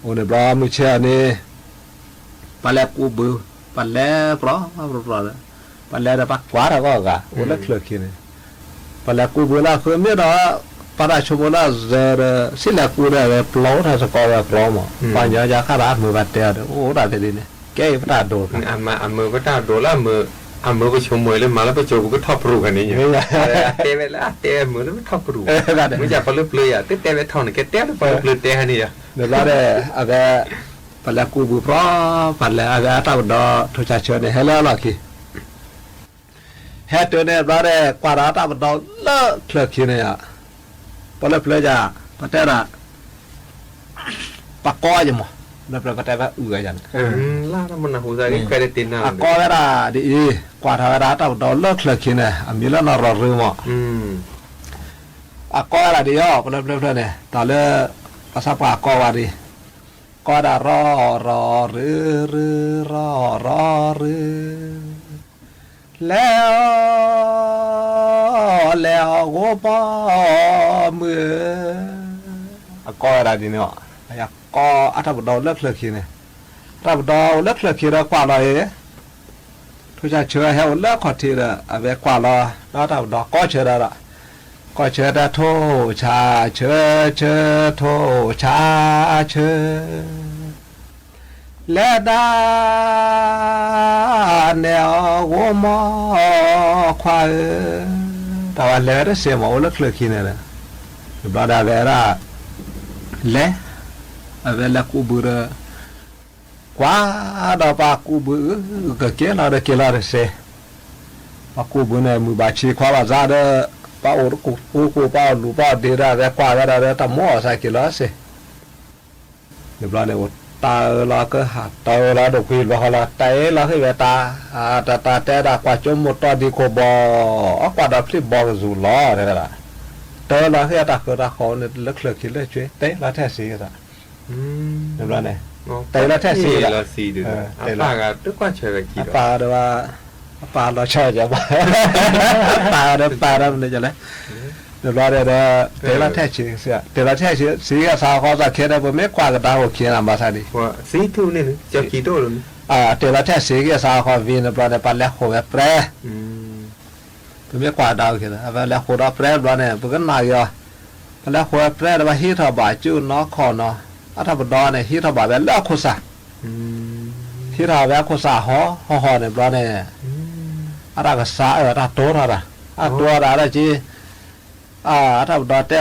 โอ้เนี่ยบลามือเชียนี่ปลาแลกูบือปลาแลปลาเลยปลาแลได้ปักกวาดก็กะโอ้เลยเพลกินปลาแลกูบือละคือไม่ได้ปลาชมพูน่าจะสิลากูได้แบบปลอดถ้าสกอแบบปลอมอ่ะปัญญาจะข้าราชมือบัดเดียวโอ้ได้แต่ดีเนี่ยแกยังไม่ได้โดนอันมือก็ได้โดนแล้วมือก็ชมมวยเลยมาแล้วไปโจก็ทอปรูกันนี่อย่างเตะไปแล้วเตะมือแล้วไม่ทอปรูไม่อยากพอเลือกเลยอ่ะเตะไปทองเนี่ยแกเตะแล้วพอเลือกเตะนี่อ่ะเดี๋ยวเราได้อะไรปลากูบุเพราะปลาอะไรตาบดอทุชาเชิญเนี่ยให้แล้วหรอคีแฮ่ตัวเนี่ยเราได้กว่าตาบดอเลิกเคลือคีเนี่ยพอเลิกเลยจ้ะพอแต่ละปากก้อยยังมั้งแล้วเราก็แต่ว่าอย่างล่ามันนะหูใจนี่ใครได้ตินนะปากก้อยเวลาดีกว่าทางเวลาตาดอเลิกเลยคิดเนี่ยมีแล้วนรอรือมั้งปากก้อยเวลาดีอ่ะพอเลิกเนี่ยตอนเลิกภาษาปากก้อยว่าดีก็ได้รอแล้วกูป้อมือก็อะไรดีเนี่ยอยากก็ถ้าบุดเลิกขี้เนี่ยถ้าบุดเลิกขี้แล้วกว่าอะไรทุกอย่างเชื่อให้เลิกขอทีละเอาไว้กว่าละแล้วถ้าบุดก็เชื่อได้ละก็เชื่อได้โทชาเชื่อโทชาเชื่อและดาแนวหัวหมอควายแต่ว่าแล้วได้เสียหมอเลิกขี้เนี่ยนะบาดาเวราและเวลากูบูระกว่าดาปากูบูก็เกลาเสปากูบูเนี่ยมือบาชีควาว่าซาเดปาโอกูปาลูปาเดราเวกว่าเวลาเดตามอใส่เกลาเสเดี๋ยวเนี่ยตาเราก็หาตาเราดอกพิลว่าเราตาเราให้เวตาตาแต่ดากว่าจมหมดตอนดีโคบอกว่าดาพลิบอจูล้อเนี่ยละตาเราให้ตาคือตาเขาเนี่ยเลิกคิดเลยช่วยเตะเราแท้สีกันเดี๋ยวเนี่ยเตะเราแท้สีเราสีดูปากอะทุกคนเชื่อกี่ปาเดี๋ยวว่าปาเราเชื่อจะปาเรามันจะเลย เดี๋ยวรอเดี๋ยวเดี๋ยวละแท้ชื่อเสียเดี๋ยวละแท้ชื่อสีก็สาวเขาจะเขียนได้บ่แม่กว่าก็ดาวเขียนมาซะดิว่าสีทูนี่จะกี่ตัวเลยเดี๋ยวละแท้สีก็สาวเขาวินบลอดปันแล้วโหแบบแปรบ่แม่กว่าดาวเขียนเอาแล้วโหดแปรบลอดเนี่ยบ่กันมาอยู่แล้วโหแปรว่าฮีทบ่าจู้เนาะขอเนาะถ้าบ่ดอเนี่ยฮีทบ่าแบบแล้วโคซะฮีทแบบโคซะฮอเนี่ยบลอดเนี่ยอะไรก็สาถ้าโตเท่าล่ะตัวอะไรจีถ้าดอเตอ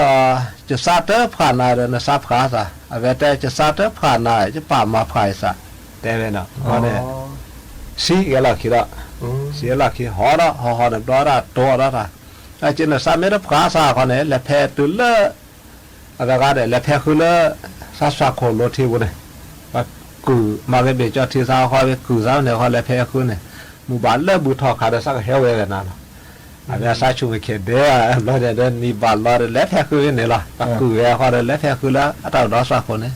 จะซาเตอผ่านนาเดนะซาบขาซะเวเตจะซาเตอผ่านนาจะป่ามาภายซะแต่เวนะว่าเนี่ยสีเอลักขีละสีเอลักขีหอละหอเนี่ยดอระตัวละจินซาเมรขาซะคนเนี่ยและแพตุเลอะไรก็ได้และแพคือเลซาสะโคโลทีวุเนี่ยว่ากูมาเกเบจอที่ซาเขาไปกูซาเนี่ยเขาและแพคือเนี่ยหมู่บ้านเลบุทอขาดสักเฮเวกันนะอันนี้สายชูวิเคเดียเราจะเดินมีบาลเราเล็บแค่คือนี่ล่ะตักคือเขาเดินเล็บแค่คือแล้วถ้าเราสักคนเนี่ย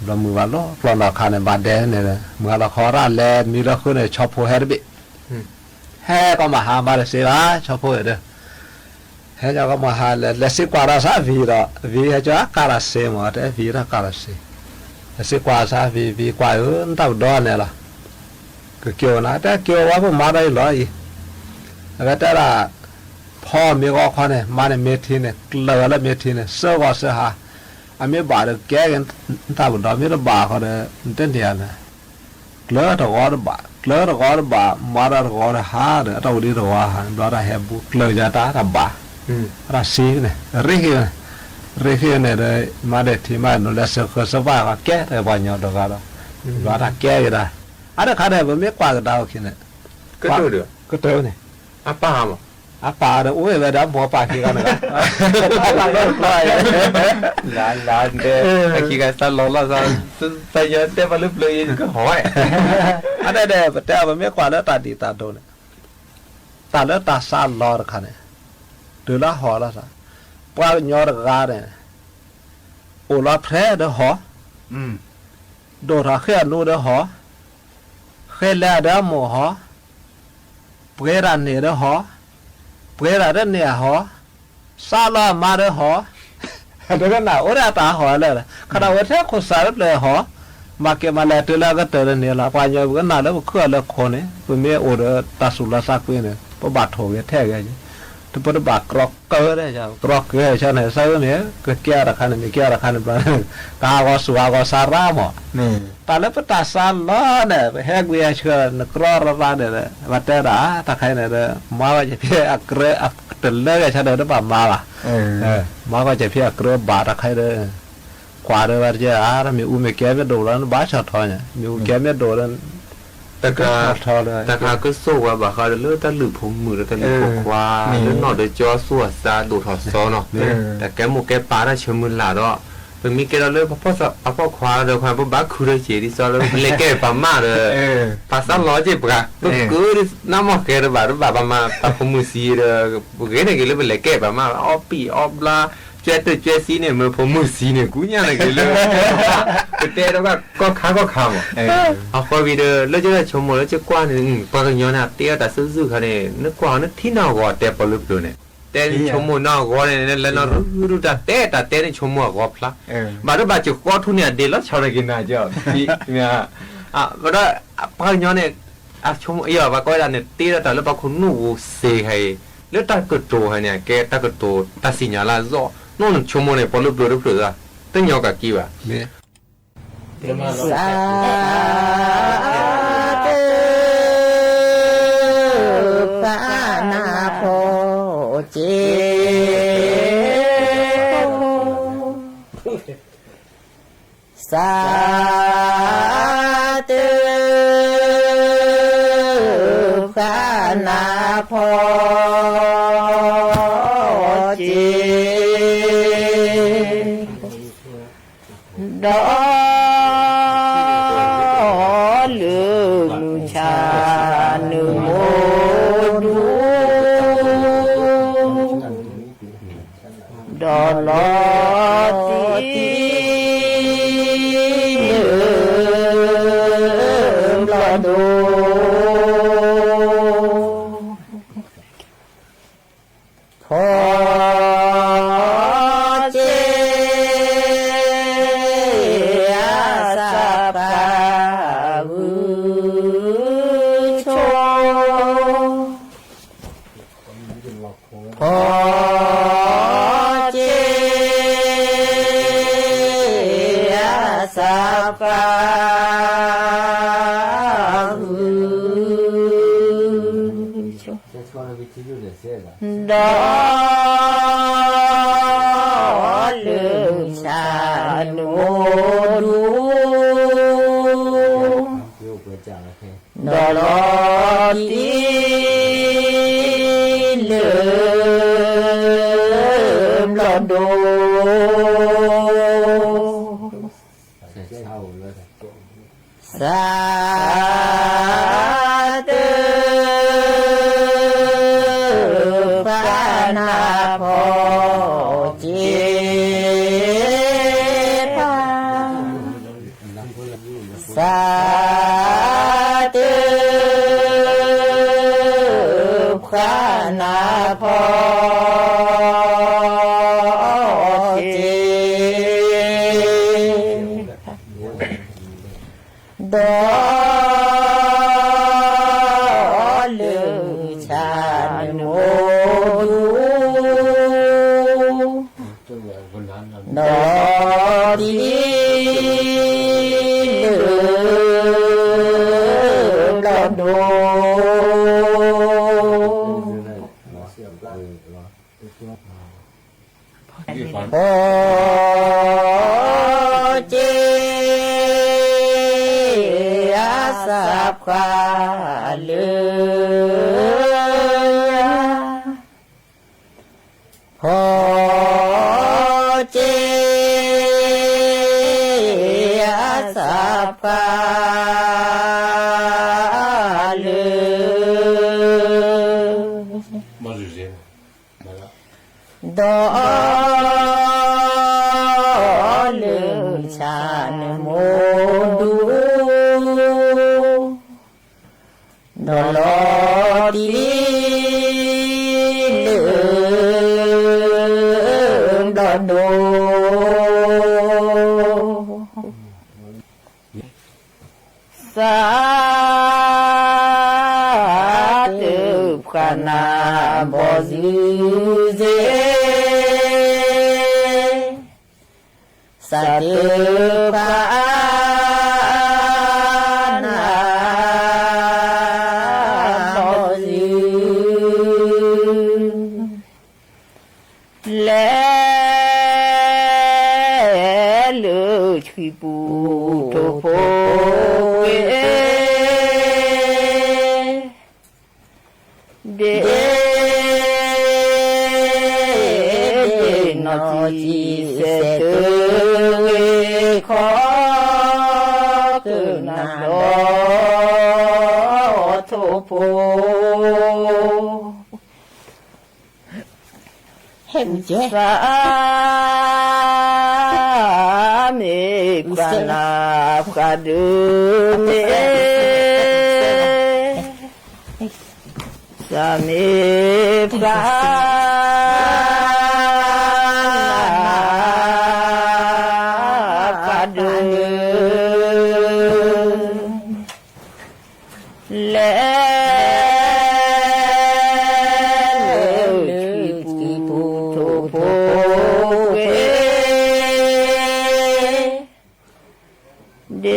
เรามือบาลเราปลอดเราขาในบาดเดนเนี่ยเมื่อเราขอร้านแลมีเราคือเนี่ยชอบโพเฮร์บิแห่ก็มาหาบาลเสียชอบโพเด้อแห่จะก็มาหาเลสิกว่าราซาวีละวีจะการเสียหมดวีละการเสียเลสิกว่าซาวีกว่าตั้งดอนเนี่ยล่ะก็เกี่ยวนะแต่เกี่ยวว่าผมมาได้หรออีแล้วแต่ละพ่อมีก็คนเนี่ยมาในเมทีเนี่ยเลือแล้วเมทีเนี่ยเสือก็เสือหาอันนี้บาดแก่กันตาบุดมีระบาเขาเนี่ยเต้นเดียนะเลือตะกอระบาเลือตะกอระบามาตะกอระหาเนี่ยเราดีระวาหันเราได้เห็นบุเลือจะตาระบาราศีเนี่ยเรียเนี่ยเลยมาเด็ดที่มาโนเลสก็สบายก็แก่แต่บ้านยอดก็เราได้แก่อยู่ได้อันนี้ขาได้ผมไม่กว่าก็ดาวขึ้นเนี่ยก็เจอเนี่ยอาปามป่าเด้อโอ้ยเวลาหมอป่าขี้กันนะลานเด้อขี้กันสั่นลอซะใส่เยอะเด้บ่ลึกเลยก็หอยอันนี้เด้อแต่ว่าไม่กว่าแล้วตาดีตาโดนตาแล้วตาซ่านลอคันเนี่ยดูละหอละซะป่ายอดกาเนี่ยโอลาแพร่เด้อหอโดราเขียนูเด้อหอเขแลเด้อหมอหอเปรานเนี่ยเด้อหอเปรานเนี่ยหอซาลามาเด้อหอเดี๋ยวกันนะโอ้ยตาหอเลยขณะว่าแท้คนสารเลยหอมาเก็บมาแล้วตัวละก็ตัวเนี่ยละปานยอกันน่ะแล้วเคลื่อนแล้วคนเนี่ยตัวเมียโอ้เด้อตาสุรศักดิ์เนี่ยพอบาดโถแท้ไงทุกปฏิบัติกรอกเกอได้จ้ะกรอกเกอใช่ไหมใช่เนี่ยก็แก่ละคันนี่แก่ละคันบ้านกาก็สัวก็สาราหมอตาแล้วปตาสารล้อเนี่ยแหกเวียเชื่อนกรอระบาดเนี่ยวัดแต่ละตาใครเนี่ยมาว่าจะเพียอักเรอักเตลเลยใช่ไหมหรือเปล่ามาล่ะมาว่าจะเพียอักเรบาตาใครเลยขวาเลยว่าจะมีอุ้มแก่ไม่โดนแล้วบ้าชอดทอยเนี่ยมีอุ้มแก่ไม่โดนแล้วแต่ก็สู้ว่าบ่เขาเลือตะลึกผมมือตะลึกพวกควาแล้วนอเดจอสัวซาดูถอดซอเนาะแต่แกหมูแกปลาได้เชมือหลาดอกเป็นมีแกเราเลยพ่อควาเดี๋ยวควาพ่อบ้าคือเลยเฉยดิซอแล้วเลยแกปลามาเลยภาษาล้อเจ็บกะก็คือน้ำหมอกแกระบาดปลามาปลาผมมือซีเลยบุกเกเนี่ยก็เลยเป็นเลยแกปลามาอ้อปีอ้อบลาเจ้าตัวเจ้าซีเนี่ยมือผมมือซีเนี่ยกูเนี่ยอะไรกันเลยแต่แล้วก็ค้าก็คำเอาคอยวีเดอร์แล้วจะได้ชมหมดแล้วจะกว้านหนึ่งปากย้อนหักเตี้ยแต่ซื่อๆเขาเนี่ยนึกกว้างนึกที่นอกก็แต่ปลุกดูเนี่ยแต่ชมหมดนอกก็เนี่ยแล้วนอรู้แต่ในชมหมดก็พลักบาดบาดจุกก็ทุนเนี่ยเดี๋ยวแล้วชาวอะไรกินน่าจะพี่เนี่ยก็ได้ปากย้อนเนี่ยชมว่าก็ได้เนี่ยเตี้ยแต่แล้วบางคนนู่เสียให้แล้วตาเกิดโตให้เนี่ยแกตาเกิดโตตาสิญญาละจ่อนู่นชมเนี่ยปลุกอ่ะตั้งยอกกี่วะสาธุพระนาโพเจสาธุพระนาโพเจดอดอลอตีเนื้อลอดูพอ สาปาดอลืมชาโนดูดอลอตีลืมลอดูสาธุพระนาโพจิพาสาธุพระนาโพจิดอลือชาโนดูดอดีลือดอดูโอเจสัพพะเลือพอเจสัพพะเลือดอลือชาโนโมดูดอลอดีลืมดอดูสาธุขณะบ่ซื้อเจสัตปานาบ่ซื้อและเลือชีปูโตโพเดนอจีเสตเวขอคืนาโลโทโพเห็นเจสามีกานาพระดูเมสามีพระพระดูและปูโทโพเวเด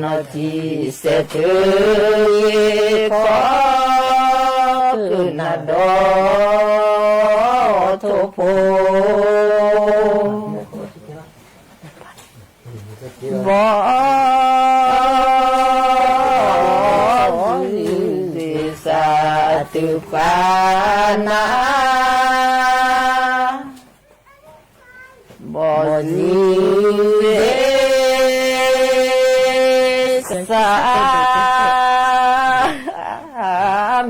นอจีเสตขอคืนาดอโทโพบ่สาธุปานาบ่ยืสา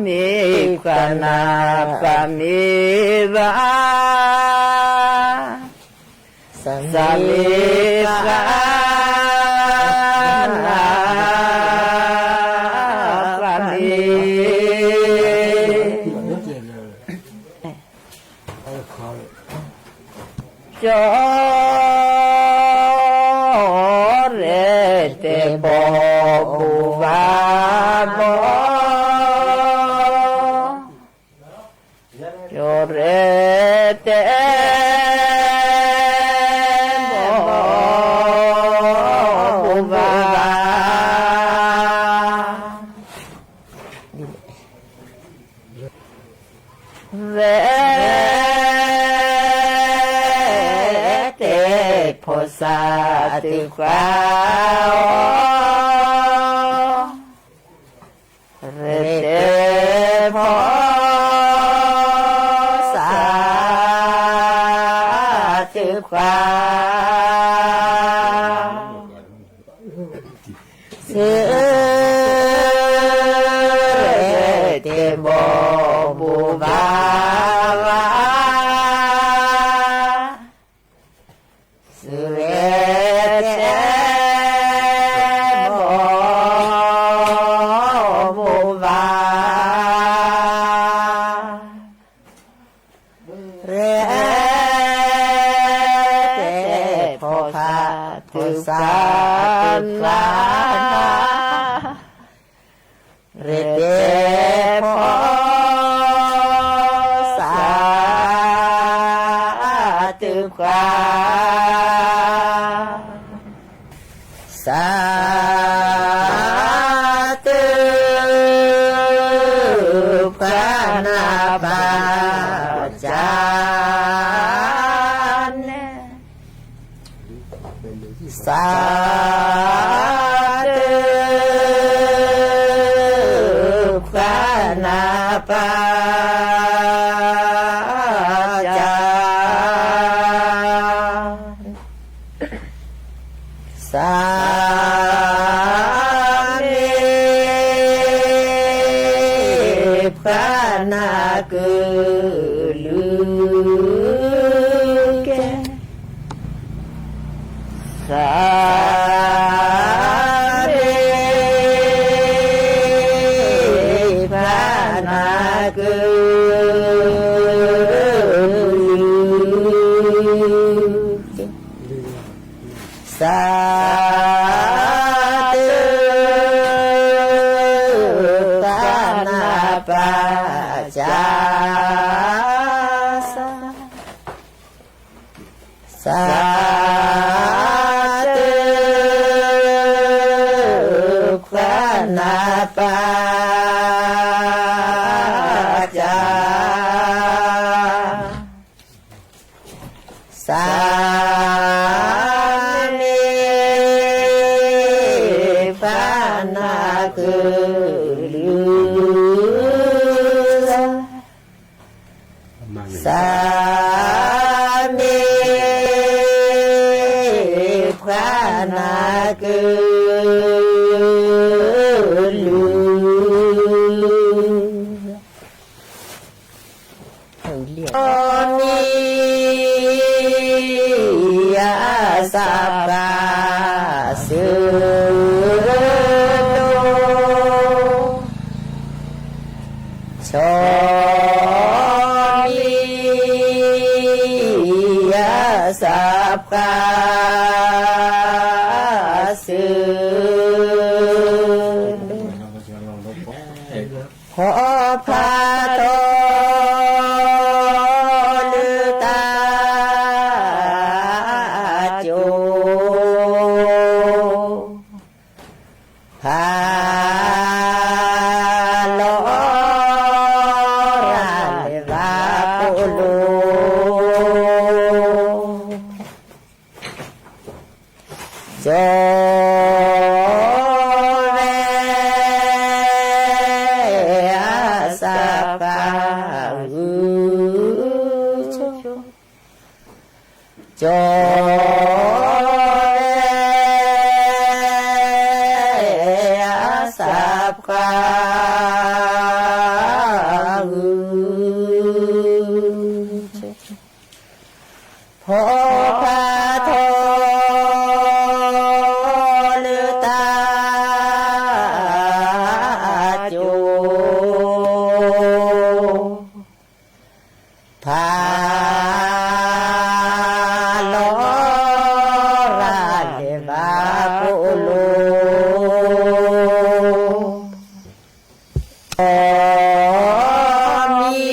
มีกานาปามิราสามีกานาปามิจอเรเตบอบูวาบอจอเรเต เวเตโพสาติกวาวเรเตโพสาติกวาวเสเตโบบูบาวาสุเรเตโบบูบาเรเตโพคาตุสาลาเรเตโพสาตุกวาสาตุกวานาปาจานสาธุกวานาปาจานสานิกวานากุลุเกสานิกวานากุสาธุปานาปาจาสาธุปานาปาจาสานิปานากุลุสานิปานากุลุโอนิยาสัพพะสุโนโชนิยาสัพพะสุขอพระโตลือตาโจพาโลราเลวาปุโลโจเวอาสัพพะอุโชโจสัพพะอุโภคาโทลือตาโจพาโลราเลวาปุโลโอมิ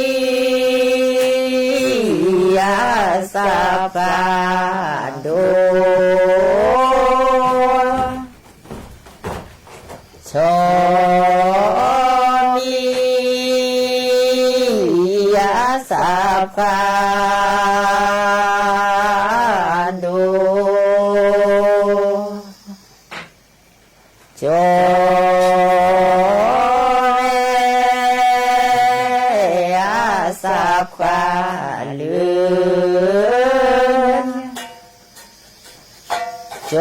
ยาสัพพะโดโชมิย าสาพาดูโจอาสาพาลือโจ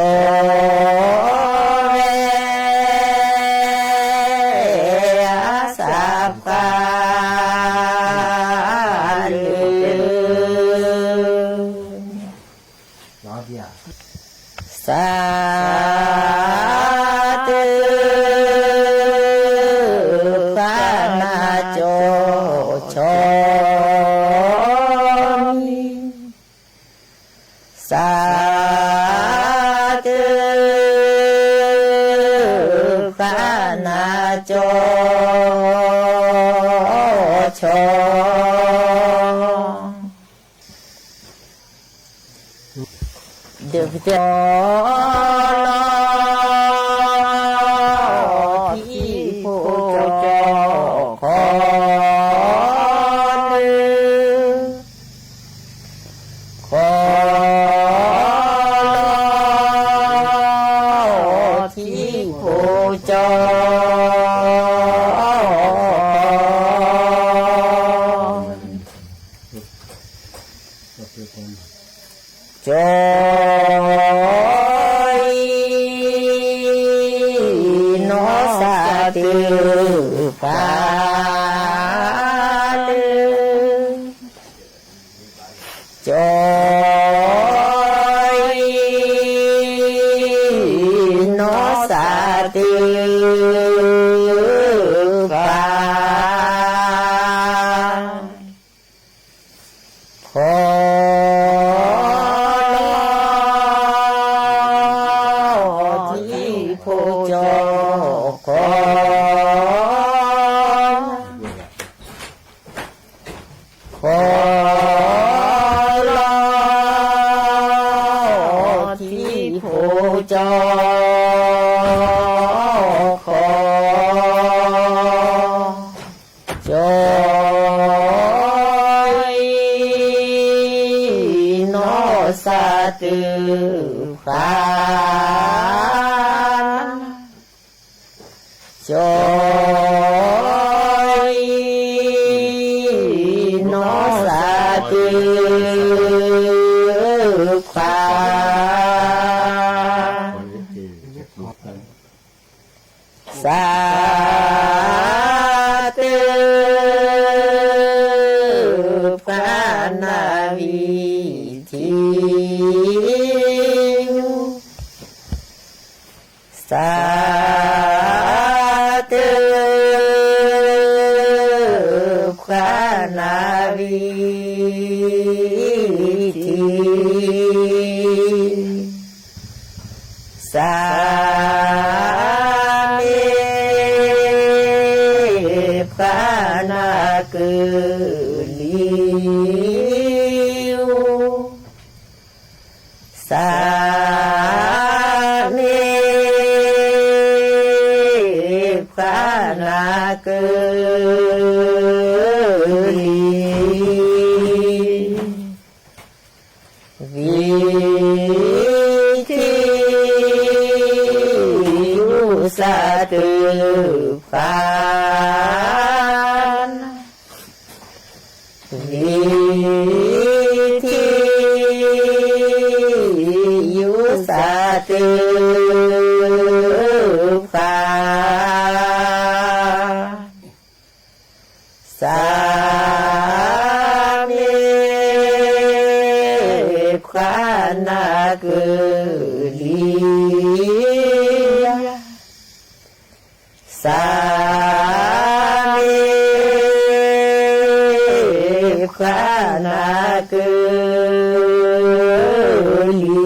สาธุพระนาโจชมิสาธุพระนาโจชเดือดร้อนที่ผู้เจ้าขอที่ผู้เจ้าจอยโนสาธุปาลืจอยโนสาธุปาขอผู้เจ้าขอที่ผู้เจ้าขอจอยโนสาธุพาจอยโนสาธุพาสาธุพระนาวิธีสาธุพระนาวิธีสามีพระนากุลิวสามีพระนากุลิวิธีสาธุพานวิธียุสาธุพานสามีพระนากุลิสามีพระนากุลิ